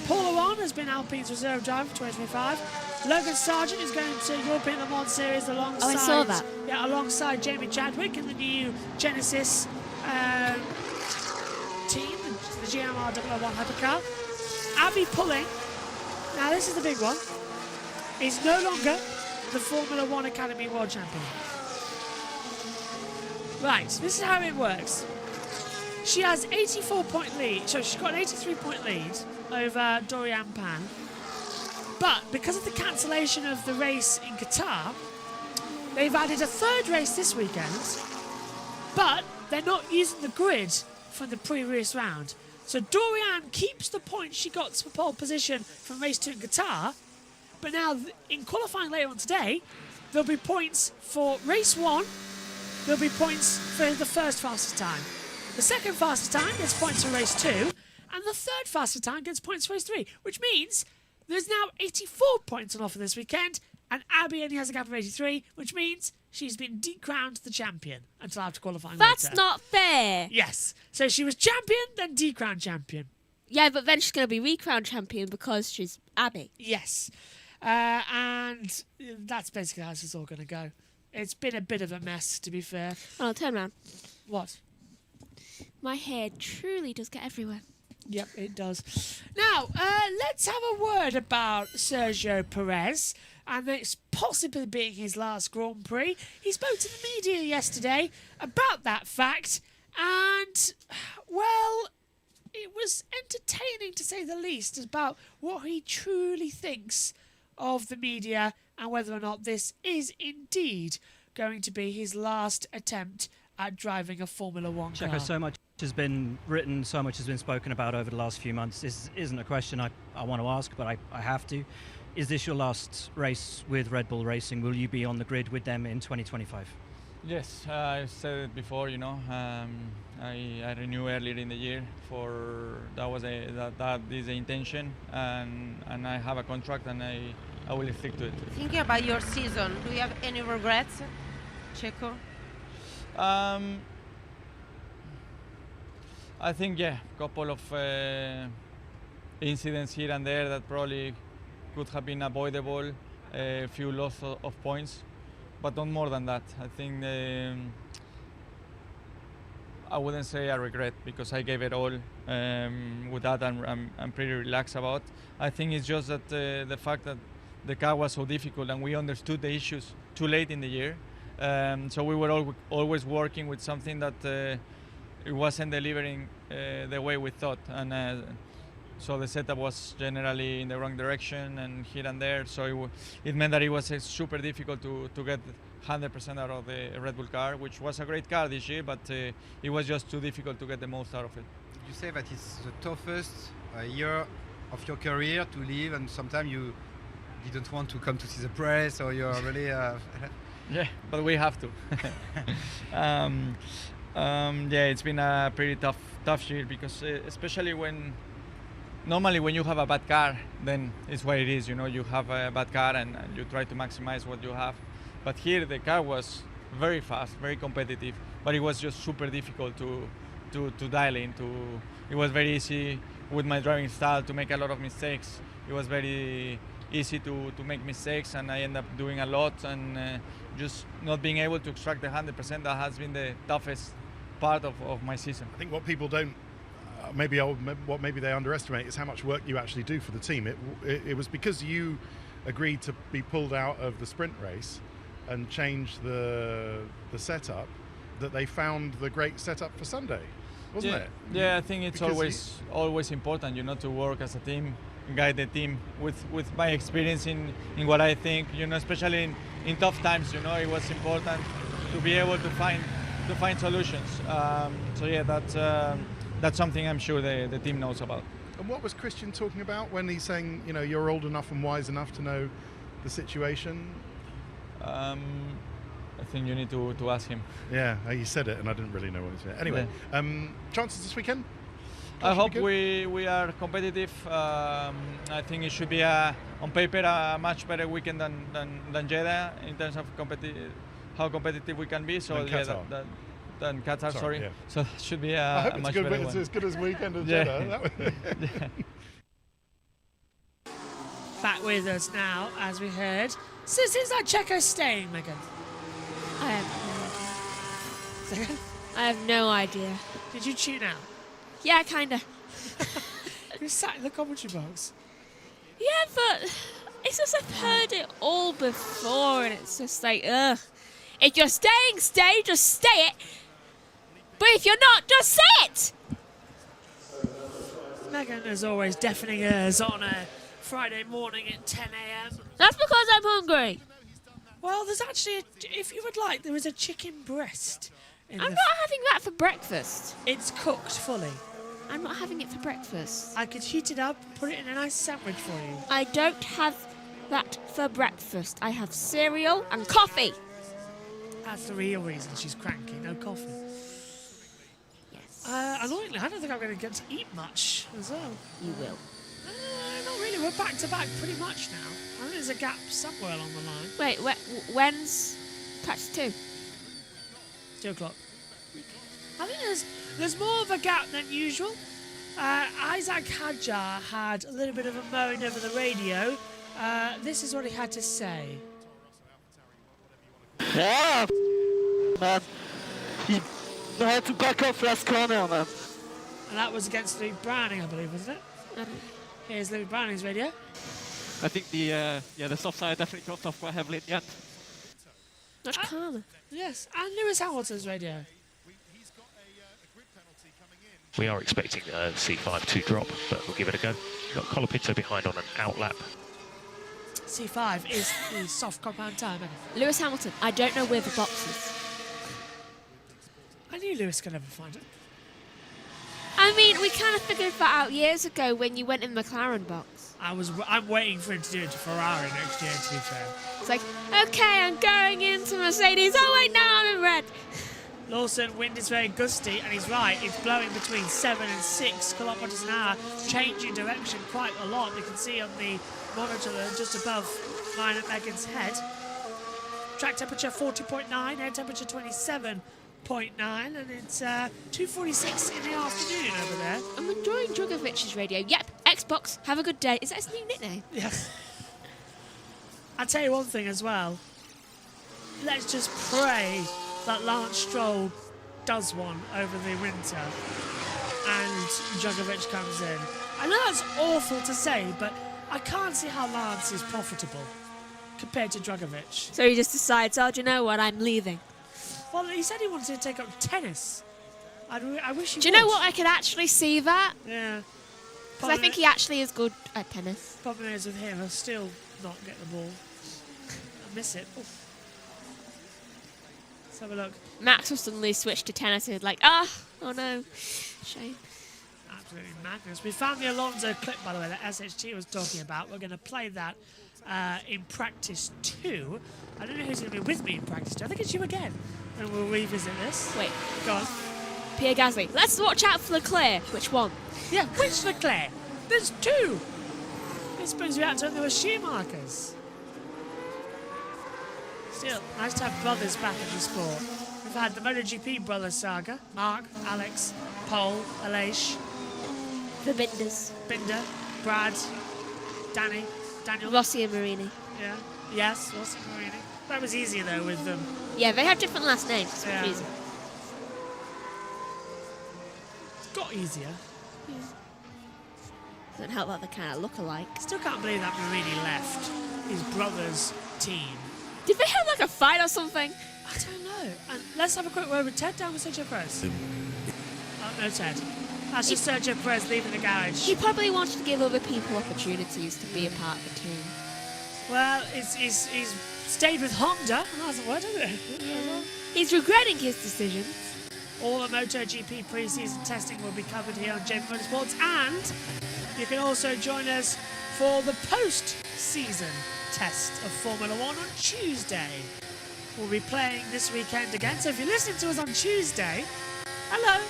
Paul Aron has been Alpine's reserve driver for 2025. Logan Sargent is going to European Le Mans Series alongside. Oh, I saw that. Yeah, alongside Jamie Chadwick in the new Genesis team, the GMR 001 hypercar. Abby Pulling. Now this is the big one. Is no longer the Formula 1 Academy World Champion. Right, this is how it works. She has 84-point lead, so she's got an 83-point lead over Dorian Pan. But because of the cancellation of the race in Qatar, they've added a 3rd race this weekend, but they're not using the grid from the previous round. So Dorian keeps the points she got for pole position from race 2 in Qatar, but now in qualifying later on today, there'll be points for race 1, there'll be points for the first fastest time. The second fastest time gets points for race 2, and the third fastest time gets points for race 3, which means there's now 84 points on offer this weekend, and Abby only has a gap of 83, which means she's been decrowned the champion until after qualifying That's later. not fair. Yes. So she was champion, then decrowned champion. Yeah, but then she's going to be recrowned champion because she's Abby. Yes. And that's basically how this is all going to go. It's been a bit of a mess, to be fair. Oh, turn around. What? My hair truly does get everywhere. Yep, it does. Now, let's have a word about Sergio Perez, and it's possibly being his last Grand Prix. He spoke to the media yesterday about that fact, and, well, it was entertaining to say the least about what he truly thinks of the media and whether or not this is indeed going to be his last attempt at driving a Formula 1 car. Checo, so much has been written, so much has been spoken about over the last few months. This isn't a question I want to ask, but I have to. Is this your last race with Red Bull Racing? Will you be on the grid with them in 2025? Yes, I said it before, you know. I renewed earlier in the year that is the intention, and I have a contract, and I will stick to it. Thinking about your season, do you have any regrets, Checo? I think, yeah, a couple of incidents here and there that probably could have been avoidable, a few loss of points, but not more than that. I think I wouldn't say I regret, because I gave it all. With that, I'm pretty relaxed about. I think it's just that the fact that the car was so difficult and we understood the issues too late in the year. So we were always working with something that it wasn't delivering the way we thought, and so the setup was generally in the wrong direction and here and there. So it meant that it was super difficult to get 100% out of the Red Bull car, which was a great car this year, but it was just too difficult to get the most out of it. You say that it's the toughest year of your career to live, and sometimes you didn't want to come to see the press, or you're really... Yeah, but we have to. Yeah, it's been a pretty tough year, because especially normally when you have a bad car, then it's what it is, you know, you have a bad car and you try to maximize what you have. But here the car was very fast, very competitive, but it was just super difficult to dial into. It was very easy with my driving style to make a lot of mistakes. It was very easy to make mistakes, and I end up doing a lot, and just not being able to extract the 100%, that has been the toughest part of my season. I think what people don't, what maybe they underestimate, is how much work you actually do for the team. It was because you agreed to be pulled out of the sprint race and changed the setup, that they found the great setup for Sunday, wasn't it? Yeah, I think it's Because always important, you know, to work as a team, guide the team with my experience in what I think, you know, especially in tough times, you know, it was important to be able to find solutions. So yeah, that's something I'm sure the team knows about. And what was Christian talking about when he's saying, you know, you're old enough and wise enough to know the situation? I think you need to ask him. Yeah, he said it and I didn't really know what he said. Anyway, chances this weekend? I hope we are competitive. I think it should be on paper a much better weekend than Jeddah in terms of how competitive we can be. So than Qatar. Yeah, than Qatar. Sorry. Yeah. So that should be I hope a it's much good, better but one. it's as good as weekend as Yeah. Jeddah. Yeah. Back with us now, as we heard. So is that Checo staying, Megan? I have no idea. Did you tune out? Yeah, kinda. You sat in the commentary box. Yeah, but it's just I've heard it all before, and it's just like, ugh. If you're staying, stay. Just stay it. But if you're not, just say it. Megan, as always, deafening ears on a Friday morning at 10 a.m. That's because I'm hungry. Well, there's actually, if you would like, there is a chicken breast. I'm not having that for breakfast. It's cooked fully. I'm not having it for breakfast. I could heat it up, put it in a nice sandwich for you. I don't have that for breakfast. I have cereal and coffee. That's the real reason she's cranky, no coffee. Yes. Annoyingly, I don't think I'm going to get to eat much as well. You will. Not really, we're back to back pretty much now. I think there's a gap somewhere along the line. Wait, when's practice 2? 2 o'clock. I think there's more of a gap than usual. Isaac Hadjar had a little bit of a moan over the radio. This is what he had to say. Yeah, man. He had to back off last corner, man. And that was against Louis Browning, I believe, wasn't it? Here's Louis Browning's radio. I think the soft side definitely dropped off quite heavily at the end. Much calmer. Yes, and Lewis Hamilton's radio. We are expecting C5 to drop, but we'll give it a go. We've got Colapinto behind on an outlap. C5 is the soft compound time. Lewis Hamilton, I don't know where the box is. I knew Lewis could never find it. I mean, we kind of figured that out years ago when you went in the McLaren box. I'm waiting for him to do it to Ferrari next year, to be fair. It's like, okay, I'm going into Mercedes. Oh, wait, now I'm in red. Lawson, wind is very gusty, and he's right. It's blowing between 7 and 6 kilometres an hour, changing direction quite a lot. You can see on the monitor there, just above mine at Megan's head. Track temperature 40.9, air temperature 27.9, and it's 2:46 in the afternoon over there. I'm enjoying Drugovic's radio. Yep, Xbox, have a good day. Is that his new nickname? Yes. I'll tell you one thing as well. Let's just pray that Lance Stroll does one over the winter and Drugovic comes in. I know that's awful to say, but I can't see how Lance is profitable compared to Drugovic. So he just decides, oh, do you know what, I'm leaving. Well, he said he wanted to take up tennis. I wish he would. Do you know what, I could actually see that? Yeah. Because I think he actually is good at tennis. Problem is with him, he'll still not get the ball. I miss it. Oof. Let's have a look. Max will suddenly switch to tennis and like, oh no, shame. Absolutely madness. We found the Alonso clip, by the way, that SHT was talking about. We're going to play that in practice 2. I don't know who's going to be with me in practice 2. I think it's you again. And we'll revisit this. Wait. Go on. Pierre Gasly. Let's watch out for Leclerc. Which one? Yeah, which Leclerc? There's 2. This brings me out to when there were Schumachers. Still, nice to have brothers back in the sport. We've had the MotoGP brothers saga. Mark, Alex, Paul, Aleix. The Binders. Binder, Brad, Danny, Daniel. Rossi and Marini. Yeah. Yes, Rossi and Marini. That was easier though with them. Yeah, they have different last names. It's confusing. It's got easier. Yeah. Doesn't help that they kind of look alike. Still can't believe that Marini left his brother's team Did they have like a fight or something? I don't know. And let's have a quick word with Ted down with Sergio Perez. Oh, no Ted. That's just Sergio Perez leaving the garage. He probably wanted to give other people opportunities to be a part of the team. Well, he's stayed with Honda. That's a word, isn't it? He's regretting his decisions. All the MotoGP pre-season testing will be covered here on JBMotorsports, and you can also join us for the post-season test of Formula 1 on Tuesday. We'll be playing this weekend again, so if you're listening to us on Tuesday, hello!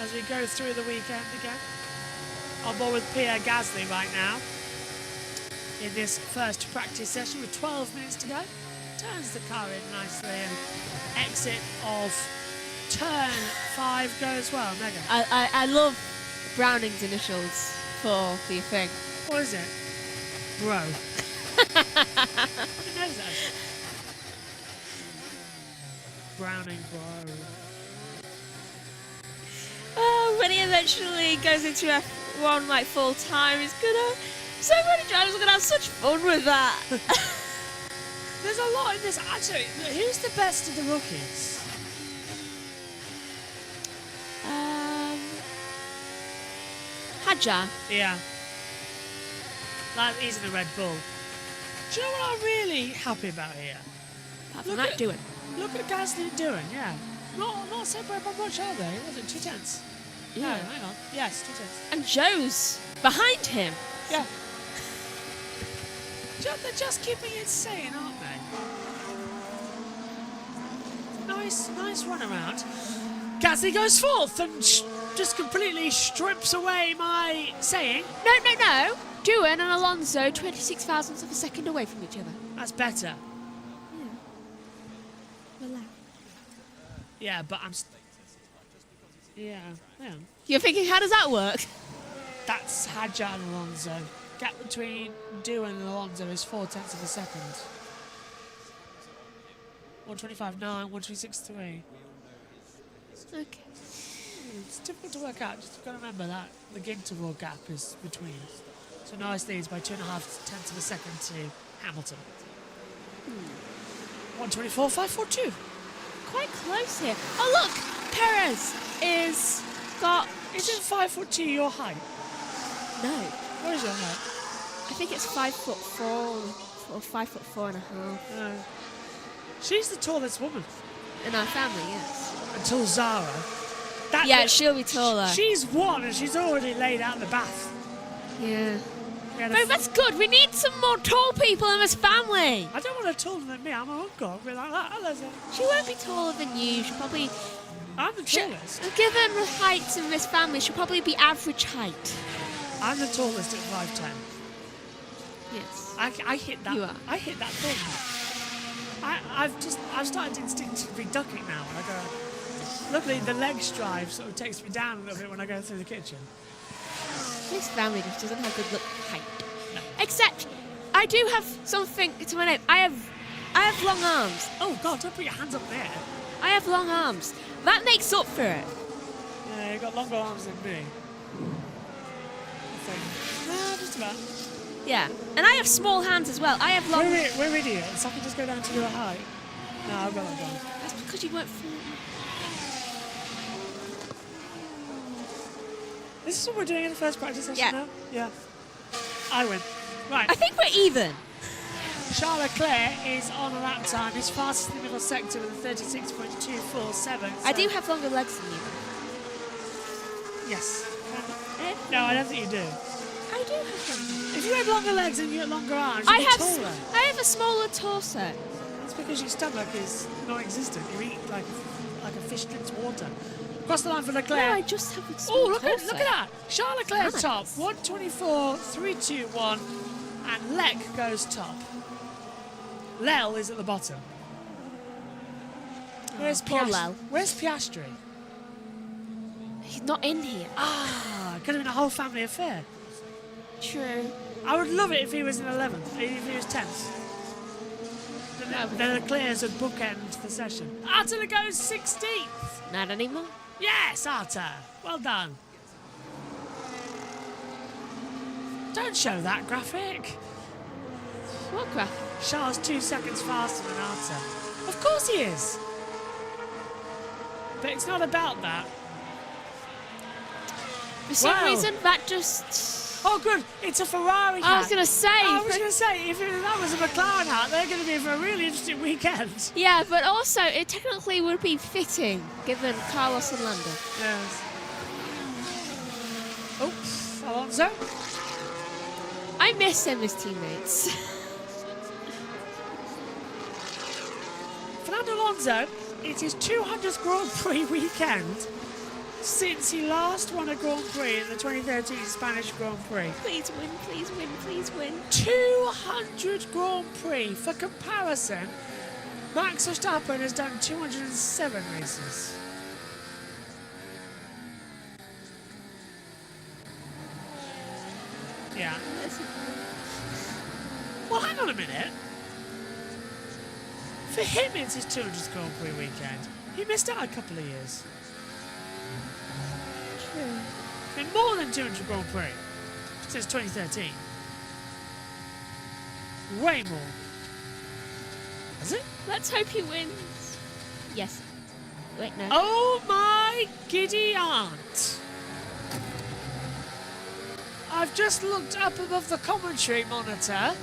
As we go through the weekend again. On board with Pierre Gasly right now in this first practice session with 12 minutes to go. Turns the car in nicely and exit of turn 5 goes well. Megan. I love Browning's initials for the thing. What is it? Bro. Who knows that? Browning bro. Oh, when he eventually goes into F1 like full time, so many drivers are gonna have such fun with that. There's a lot in this. Actually, who's the best of the rookies? Hadjar. Yeah. Like, he's in the Red Bull. Do you know what I'm really happy about here? Apart from that, doing. Look at Gasly doing, yeah. Not separated by much, are they? Was it 2 tenths? Yeah. No, hang on. Yes, 2 tenths. And Joe's behind him. Yeah. They're just keeping it sane, aren't they? Nice run around. Gasly goes fourth and just completely strips away my saying. No. Doohan and Alonso 26 thousandths of a second away from each other. That's better. Yeah. Relax. Yeah, but I'm... Yeah. You're thinking, how does that work? That's Hadjar and Alonso. Gap between Doohan and Alonso is 4 tenths of a second. 125.9, 126.3. Okay. It's difficult to work out. Just got to remember that the interval gap is between. So Norris leads by 2.5 tenths of a second to Hamilton. 124.542. Quite close here. Oh look, Perez is got. Isn't 5'2" your height? No. What is your height? I think it's 5'4" or 5'4.5". She's the tallest woman in our family, yes. Until Zara. She'll be taller. She's 1 and she's already laid out the bath. Yeah. No, that's good. We need some more tall people in this family. I don't want her taller than me. I'm a uncle. I'll be like that. She won't be taller than you. She'll probably... I'm the tallest. Given the heights in this family, she'll probably be average height. I'm the tallest at 5'10". Yes. I hit that. You are. I hit that thing. I've started instinctively ducking now when I go. Luckily, the leg strive sort of takes me down a little bit when I go through the kitchen. This family just doesn't have good height. No. Except, I do have something to my name. I have long arms. Oh God! Don't put your hands up there. I have long arms. That makes up for it. Yeah, you've got longer arms than me. No, just about. Yeah, and I have small hands as well. I have long... We're idiots. I can just go down to your height. No, I've got that down. That's because you weren't full. This is what we're doing in the first practice session now? Yeah. I win. Right. I think we're even. Charles Leclerc is on a lap time. He's fastest in the middle sector with a 36.247. So I do have longer legs than you. Yes. No, I don't think you do. I do have longer. If you had longer legs and you had longer arms, you'd be taller. I have a smaller torso. That's because your stomach is non-existent. You eat like a fish drinks water. Across the line for Leclerc. No, I just have a small look torso. at that. Charles Leclerc's top. 124.321. And Lec goes top. Lel is at the bottom. Where's Lel? Where's Piastri? He's not in here. Ah, could have been a whole family affair. True. I would love it if he was in 11th, if he was 10th. Then Leclerc's would bookend the session. Arthur goes 16th. Not anymore. Yes, Arthur. Well done. Don't show that graphic. What crap? Charles 2 seconds faster than Arta. Of course he is. But it's not about that. For some reason, that just... Oh, good. It's a Ferrari hat. I was going to say. If that was a McLaren hat, they're going to be in for a really interesting weekend. Yeah, but also, it technically would be fitting, given Carlos and Lando. Yes. Oops, Alonso. I miss him, his teammates. Fernando Alonso, it's his 200th Grand Prix weekend since he last won a Grand Prix in the 2013 Spanish Grand Prix. Please win, please win, please win. 200 Grand Prix. For comparison, Max Verstappen has done 207 races. Yeah. Well, hang on a minute. For him, it's his 200th Grand Prix weekend. He missed out a couple of years. True. Been more than 200 Grand Prix since 2013. Way more. Has it? Let's hope he wins. Yes. Wait, no. Oh my giddy aunt. I've just looked up above the commentary monitor.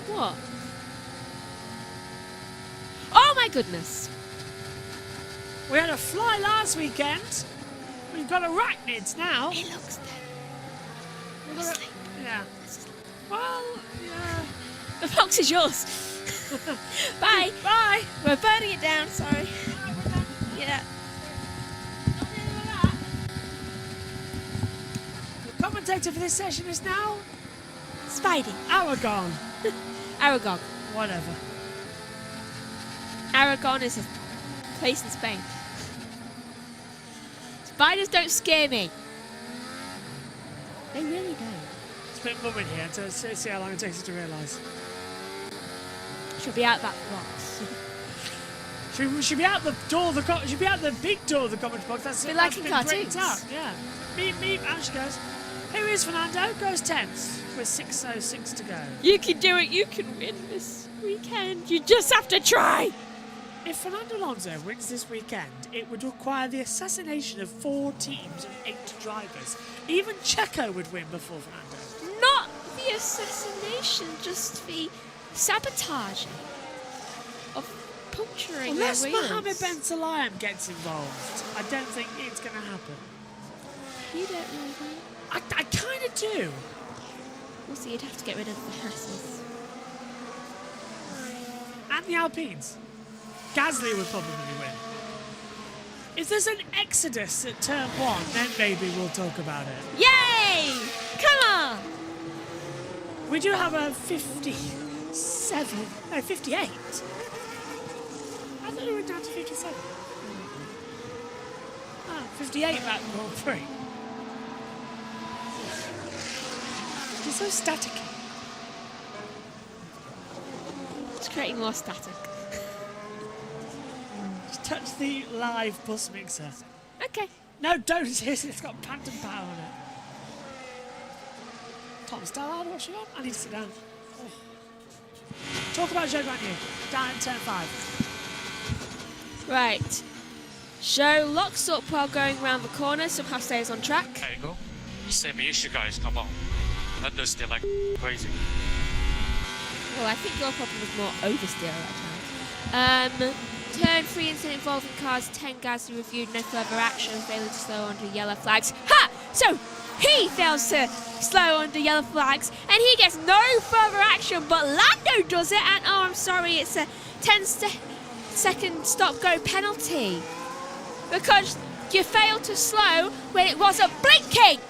What? Oh my goodness. We had a fly last weekend. We've got arachnids now. It looks dead. Yeah. Well, yeah. The box is yours. Bye. Bye. We're burning it down, sorry. Yeah. The commentator for this session is now Spidey. Aragon. Aragon. Whatever. Aragon is a place in Spain. Spiders don't scare me. They really don't. It's a bit mumming here to see how long it takes us to realise. She'll be out that box. She'll be out the door. She'll be out the big door of the commentary box. That's Be like in been cartoons. bricked up. Yeah. Meep meep. Out she goes. Here is Fernando. Goes 10th with 6:06 to go. You can do it. You can win this weekend. You just have to try. If Fernando Alonso wins this weekend, it would require the assassination of 4 teams and 8 drivers. Even Checo would win before Fernando. Not the assassination, just the sabotaging of puncturing Unless their wheels. Mohammed Ben Sulayem gets involved, I don't think it's going to happen. You don't know that. I kind of do. Also, you'd have to get rid of the Hasses. And the Alpines. Gasly would probably win. If there's an exodus at turn 1, then maybe we'll talk about it. Yay! Come on! We do have a 58. I thought we went down to 57. Ah, 58 back Grand Prix. It's so staticky. It's creating more static. Just touch the live bus mixer. Okay. No, don't. It's got phantom power on it. Tom Stallard, what's she on? I need to sit down. Oh. Talk about Joe Granier. Down at turn 5. Right. Joe locks up while going around the corner, somehow stays on track. There you go. Same issue, guys. Come on. Understeer like crazy. Well, I think your problem was more oversteer that time. Turn 3 incident involving cars 10 Gasly reviewed, no further action, failing to slow under yellow flags. Ha! So he fails to slow under yellow flags and he gets no further action, but Lando does it, and oh, I'm sorry, it's a 10-second stop-go penalty because you failed to slow when it wasn't blinking.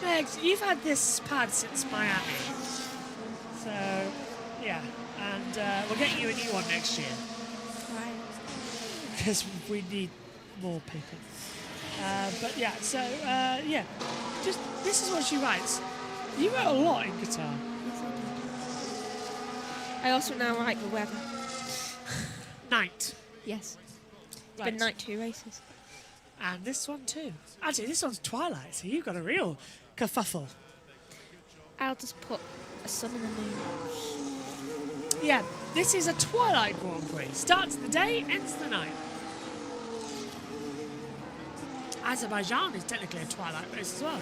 Megs, you've had this pad since Miami. So, yeah. And we're getting you a new one next year. Right. Because we need more people. But yeah, so, yeah. Just, this is what she writes. You wrote a lot in guitar. I also now write the weather. Night. Yes. It's Right. been night 2 races. And this one too. Actually, this one's Twilight, so you've got a real kerfuffle. I'll just put a sun and a moon. Yeah, this is a twilight Grand Prix. Starts the day, ends the night. Azerbaijan is technically a twilight race as well.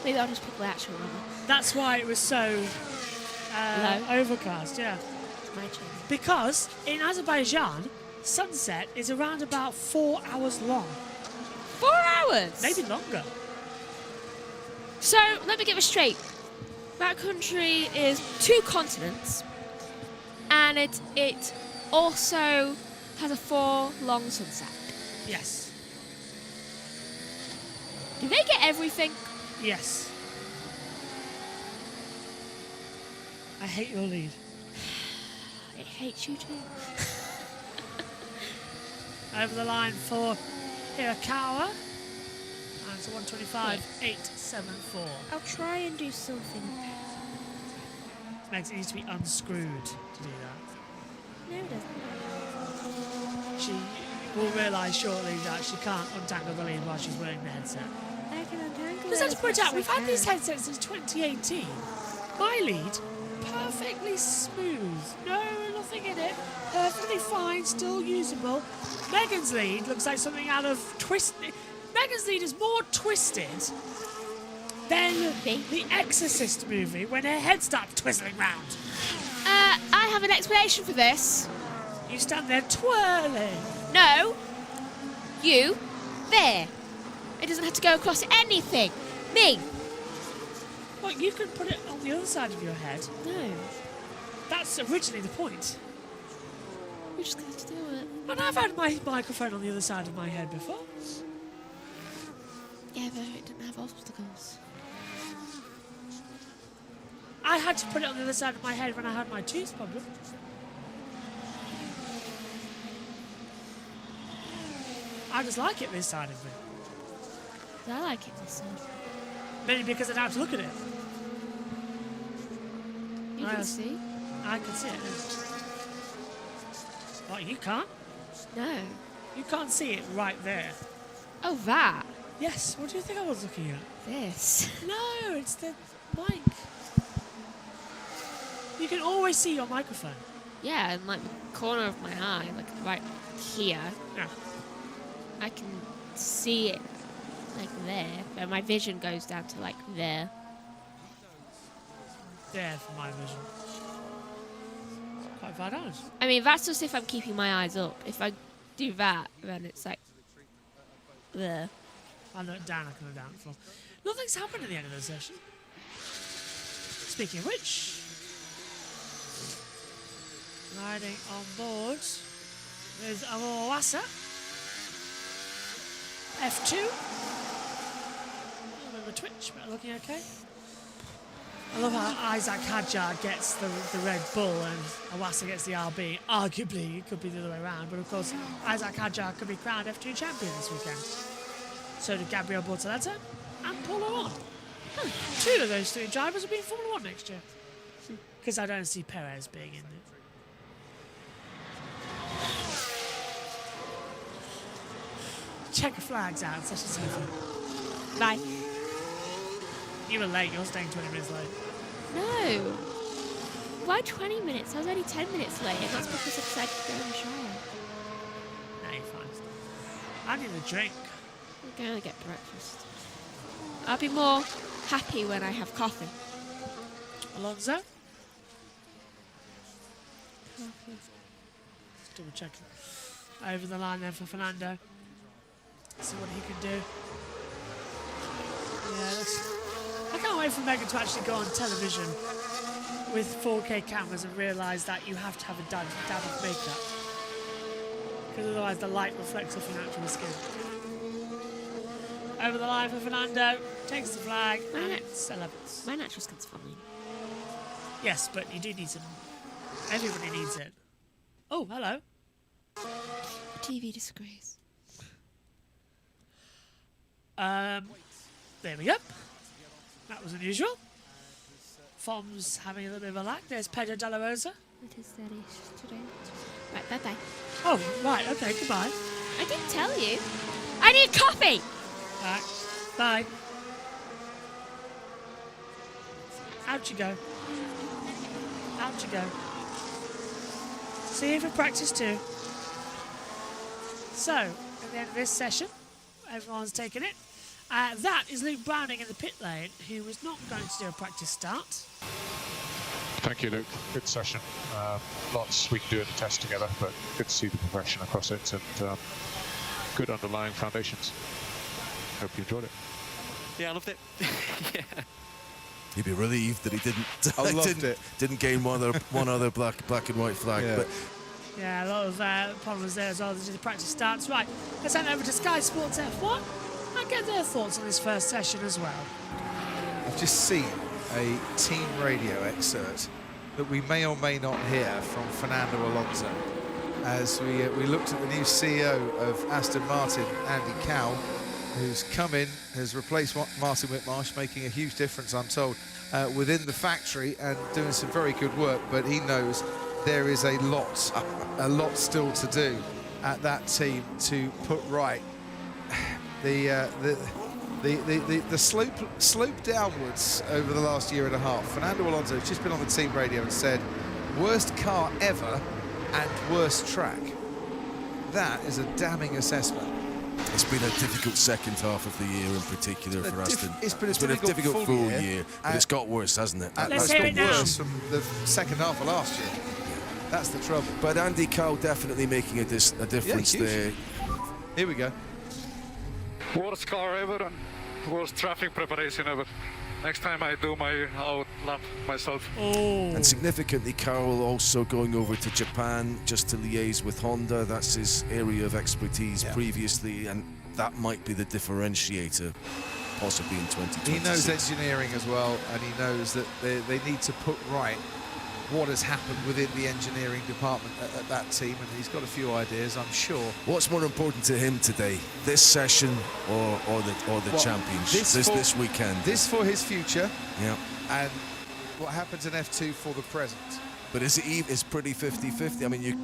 Maybe I'll just pick the actual one. That's why it was so overcast, yeah. Because in Azerbaijan, sunset is around about 4 hours long. 4 hours? Maybe longer. So, let me get this straight. That country is 2 continents, and it also has a 4-long sunset. Yes. Do they get everything? Yes. I hate your lead. I hate you too. Over the line for Hirakawa. And it's a 125.874. I'll try and do something. Megs, it needs to be unscrewed to do that. No, it doesn't. She will realise shortly that she can't untangle the lead while she's wearing the headset. I can untangle Just it. have to point out, we've had these headsets since 2018. My lead, perfectly smooth. No, nothing in it. Perfectly fine, still usable. Megan's lead looks like something out of Megan's lead is more twisted than the Exorcist movie when her head starts twizzling round. I have an explanation for this. You stand there twirling. No. You. There. It doesn't have to go across anything. Me. Well, you can put it on the other side of your head. No. That's originally the point. We're just going to do it. And I've had my microphone on the other side of my head before. Yeah, but it didn't have obstacles. I had to put it on the other side of my head when I had my tooth problem. I just like it this side of me. I like it this side. Mainly because I don't have to look at it. You can see. I can see it. What, you can't? No. You can't see it right there. Oh, that? Yes. What do you think I was looking at? This. No, it's the mic. You can always see your microphone. Yeah, in like the corner of my eye, like right here. Yeah. I can see it like there, but my vision goes down to like there. There for my vision. Quite far down. I mean, that's just if I'm keeping my eyes up. If I do that, then it's like there. I look down, I can look down the floor. Nothing's happened at the end of the session. Speaking of which, riding on board with Awawasa. F2. A bit of a twitch, but looking okay. I love how Isaac Hadjar gets the Red Bull and Awasa gets the RB. Arguably, it could be the other way around, but of course, Isaac Hadjar could be crowned F2 champion this weekend. So did Gabriel Bortoleto and Paulo One. Two of those 3 drivers will be in Formula 1 next year. Because I don't see Perez being in it. Checker flags out, such a safe. Bye. You were late, you're staying 20 minutes late. No. Why 20 minutes? I was only 10 minutes late, and that's because I decided to go in the shower. No, you're fine. I need a drink. I'm going to get breakfast. I'll be more happy when I have coffee. Alonso? Coffee. Just double checking. Over the line there for Fernando. See what he can do. Yeah, I can't wait for Megan to actually go on television with 4K cameras and realise that you have to have a dab of makeup. Because otherwise the light reflects off your natural skin. Over the line for Fernando. Takes the flag and it celebrates. My natural skin's fine. Yes, but you do need some... Everybody needs it. Oh, hello. The TV disagrees. There we go. That was unusual. Fom's having a little bit of a lag. There's Pedro Della Rosa. It is that today. Right, bye-bye. Oh, right, okay, goodbye. I didn't tell you. I need coffee! Right, bye. Out you go. Out you go. See you for practice 2. So, at the end of this session, everyone's taken it. That is Luke Browning in the pit lane, who was not going to do a practice start. Thank you, Luke. Good session. Lots we can do in the test together, but good to see the progression across it and good underlying foundations. Hope you enjoyed it. Yeah, I loved it. Yeah. He'd be relieved that he didn't. I loved it. Didn't gain one other black and white flag. Yeah. But Yeah, a lot of problems there as well. The practice starts. Right, let's hand over to Sky Sports F1 and get their thoughts on this first session as well. I've just seen a team radio excerpt that we may or may not hear from Fernando Alonso as we looked at the new CEO of Aston Martin, Andy Cowell, who's come in, has replaced Martin Whitmarsh, making a huge difference, I'm told, within the factory and doing some very good work, but he knows there is a lot still to do at that team to put right the slope downwards over the last year and a half. Fernando Alonso has just been on the team radio and said, worst car ever and worst track. That is a damning assessment. it's been a difficult second half of the year in particular for Aston. It's been a difficult full year, but it's got worse, hasn't it? Let's hear it now. Worse from the second half of last year. That's the trouble. But Andy Cowell definitely making a difference there. Here we go. Worst car ever and worst traffic preparation ever. Next time I do my out lap myself. And significantly, Cowell also going over to Japan just to liaise with Honda. That's his area of expertise previously, and that might be the differentiator possibly in 2026. He knows engineering as well, and he knows that they need to put right what has happened within the engineering department at that team, and he's got a few ideas, I'm sure. What's more important to him today, this session or the championship this weekend? This for his future, yeah, and what happens in F2 for the present. But is it's pretty 50-50? I mean,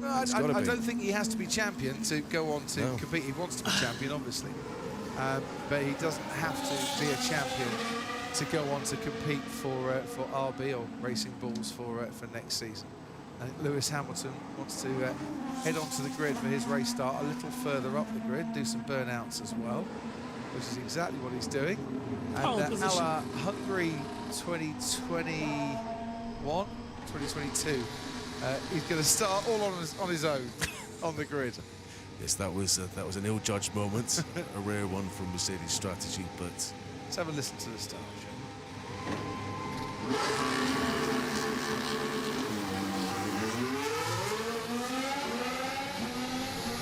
No, I don't think he has to be champion to go on to compete. He wants to be champion, obviously, but he doesn't have to be a champion to go on to compete for RB or Racing Bulls for next season. And Lewis Hamilton wants to head onto the grid for his race start a little further up the grid, do some burnouts as well, which is exactly what he's doing. And a la Hungary 2021, 2022, he's going to start all on his own on the grid. Yes, that was an ill-judged moment, a rare one from Mercedes strategy, but let's have a listen to the start.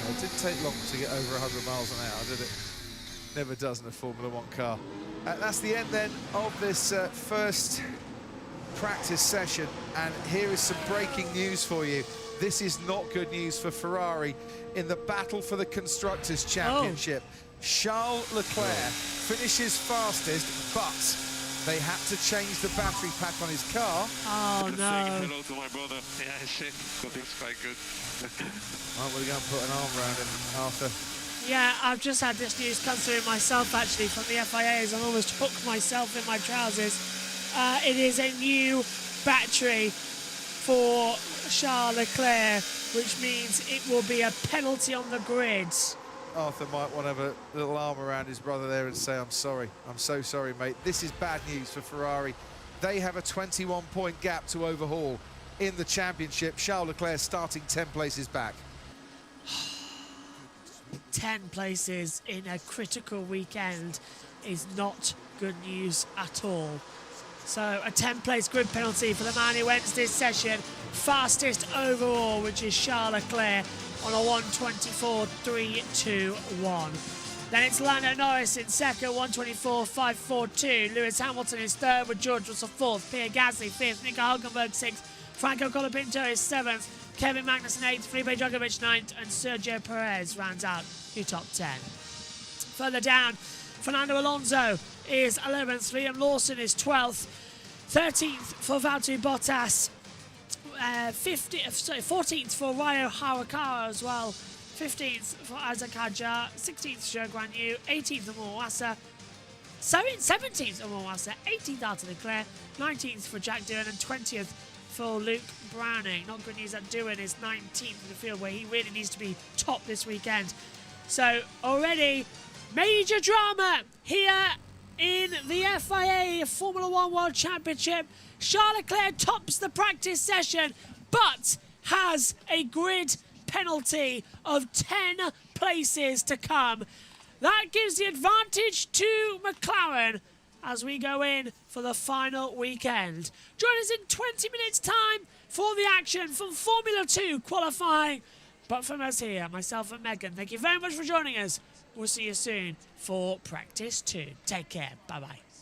It didn't take long to get over 100 miles an hour, did it? Never does in a Formula 1 car. That's the end then of this first practice session, and here is some breaking news for you. This is not good news for Ferrari in the battle for the Constructors' Championship. Charles Leclerc finishes fastest, but they had to change the battery pack on his car. Oh, no. Hello to my brother. Yeah, shit. Got things quite good. Right, we're going to put an arm around him, Arthur. Yeah, I've just had this news come through myself, actually, from the FIA, as I almost hooked myself in my trousers. It is a new battery for Charles Leclerc, which means it will be a penalty on the grids. Arthur might want to have a little arm around his brother there and say, I'm sorry. I'm so sorry, mate. This is bad news for Ferrari. They have a 21-point gap to overhaul in the championship. Charles Leclerc starting 10 places back. 10 places in a critical weekend is not good news at all. So a 10-place grid penalty for the man who ends this session fastest overall, which is Charles Leclerc on a 1:24.321. Then it's Lando Norris in second, 1:24.542. Lewis Hamilton is third, with George Russell fourth, Pierre Gasly fifth, Nico Hülkenberg sixth, Franco Colapinto is seventh, Kevin Magnussen eighth, Felipe Drugovich ninth, and Sergio Perez rounds out your top 10. Further down, Fernando Alonso is 11th, Liam Lawson is 12th, 13th for Valtteri Bottas, 14th for Ryo Harakawa as well, 15th for Isaac Hadjar, 16th for Zhou Guanyu, 18th for Mawasa, 17th for Mawasa, 18th Arthur Leclerc, 19th for Jack Doohan, and 20th for Luke Browning. Not good news at doing is 19th in the field, where he really needs to be top this weekend. So already major drama here in the FIA Formula 1 World Championship. Charles Leclerc tops the practice session, but has a grid penalty of 10 places to come. That gives the advantage to McLaren as we go in for the final weekend. Join us in 20 minutes time for the action from Formula 2 qualifying. But from us here, myself and Megan, thank you very much for joining us. We'll see you soon for practice 2. Take care. Bye-bye.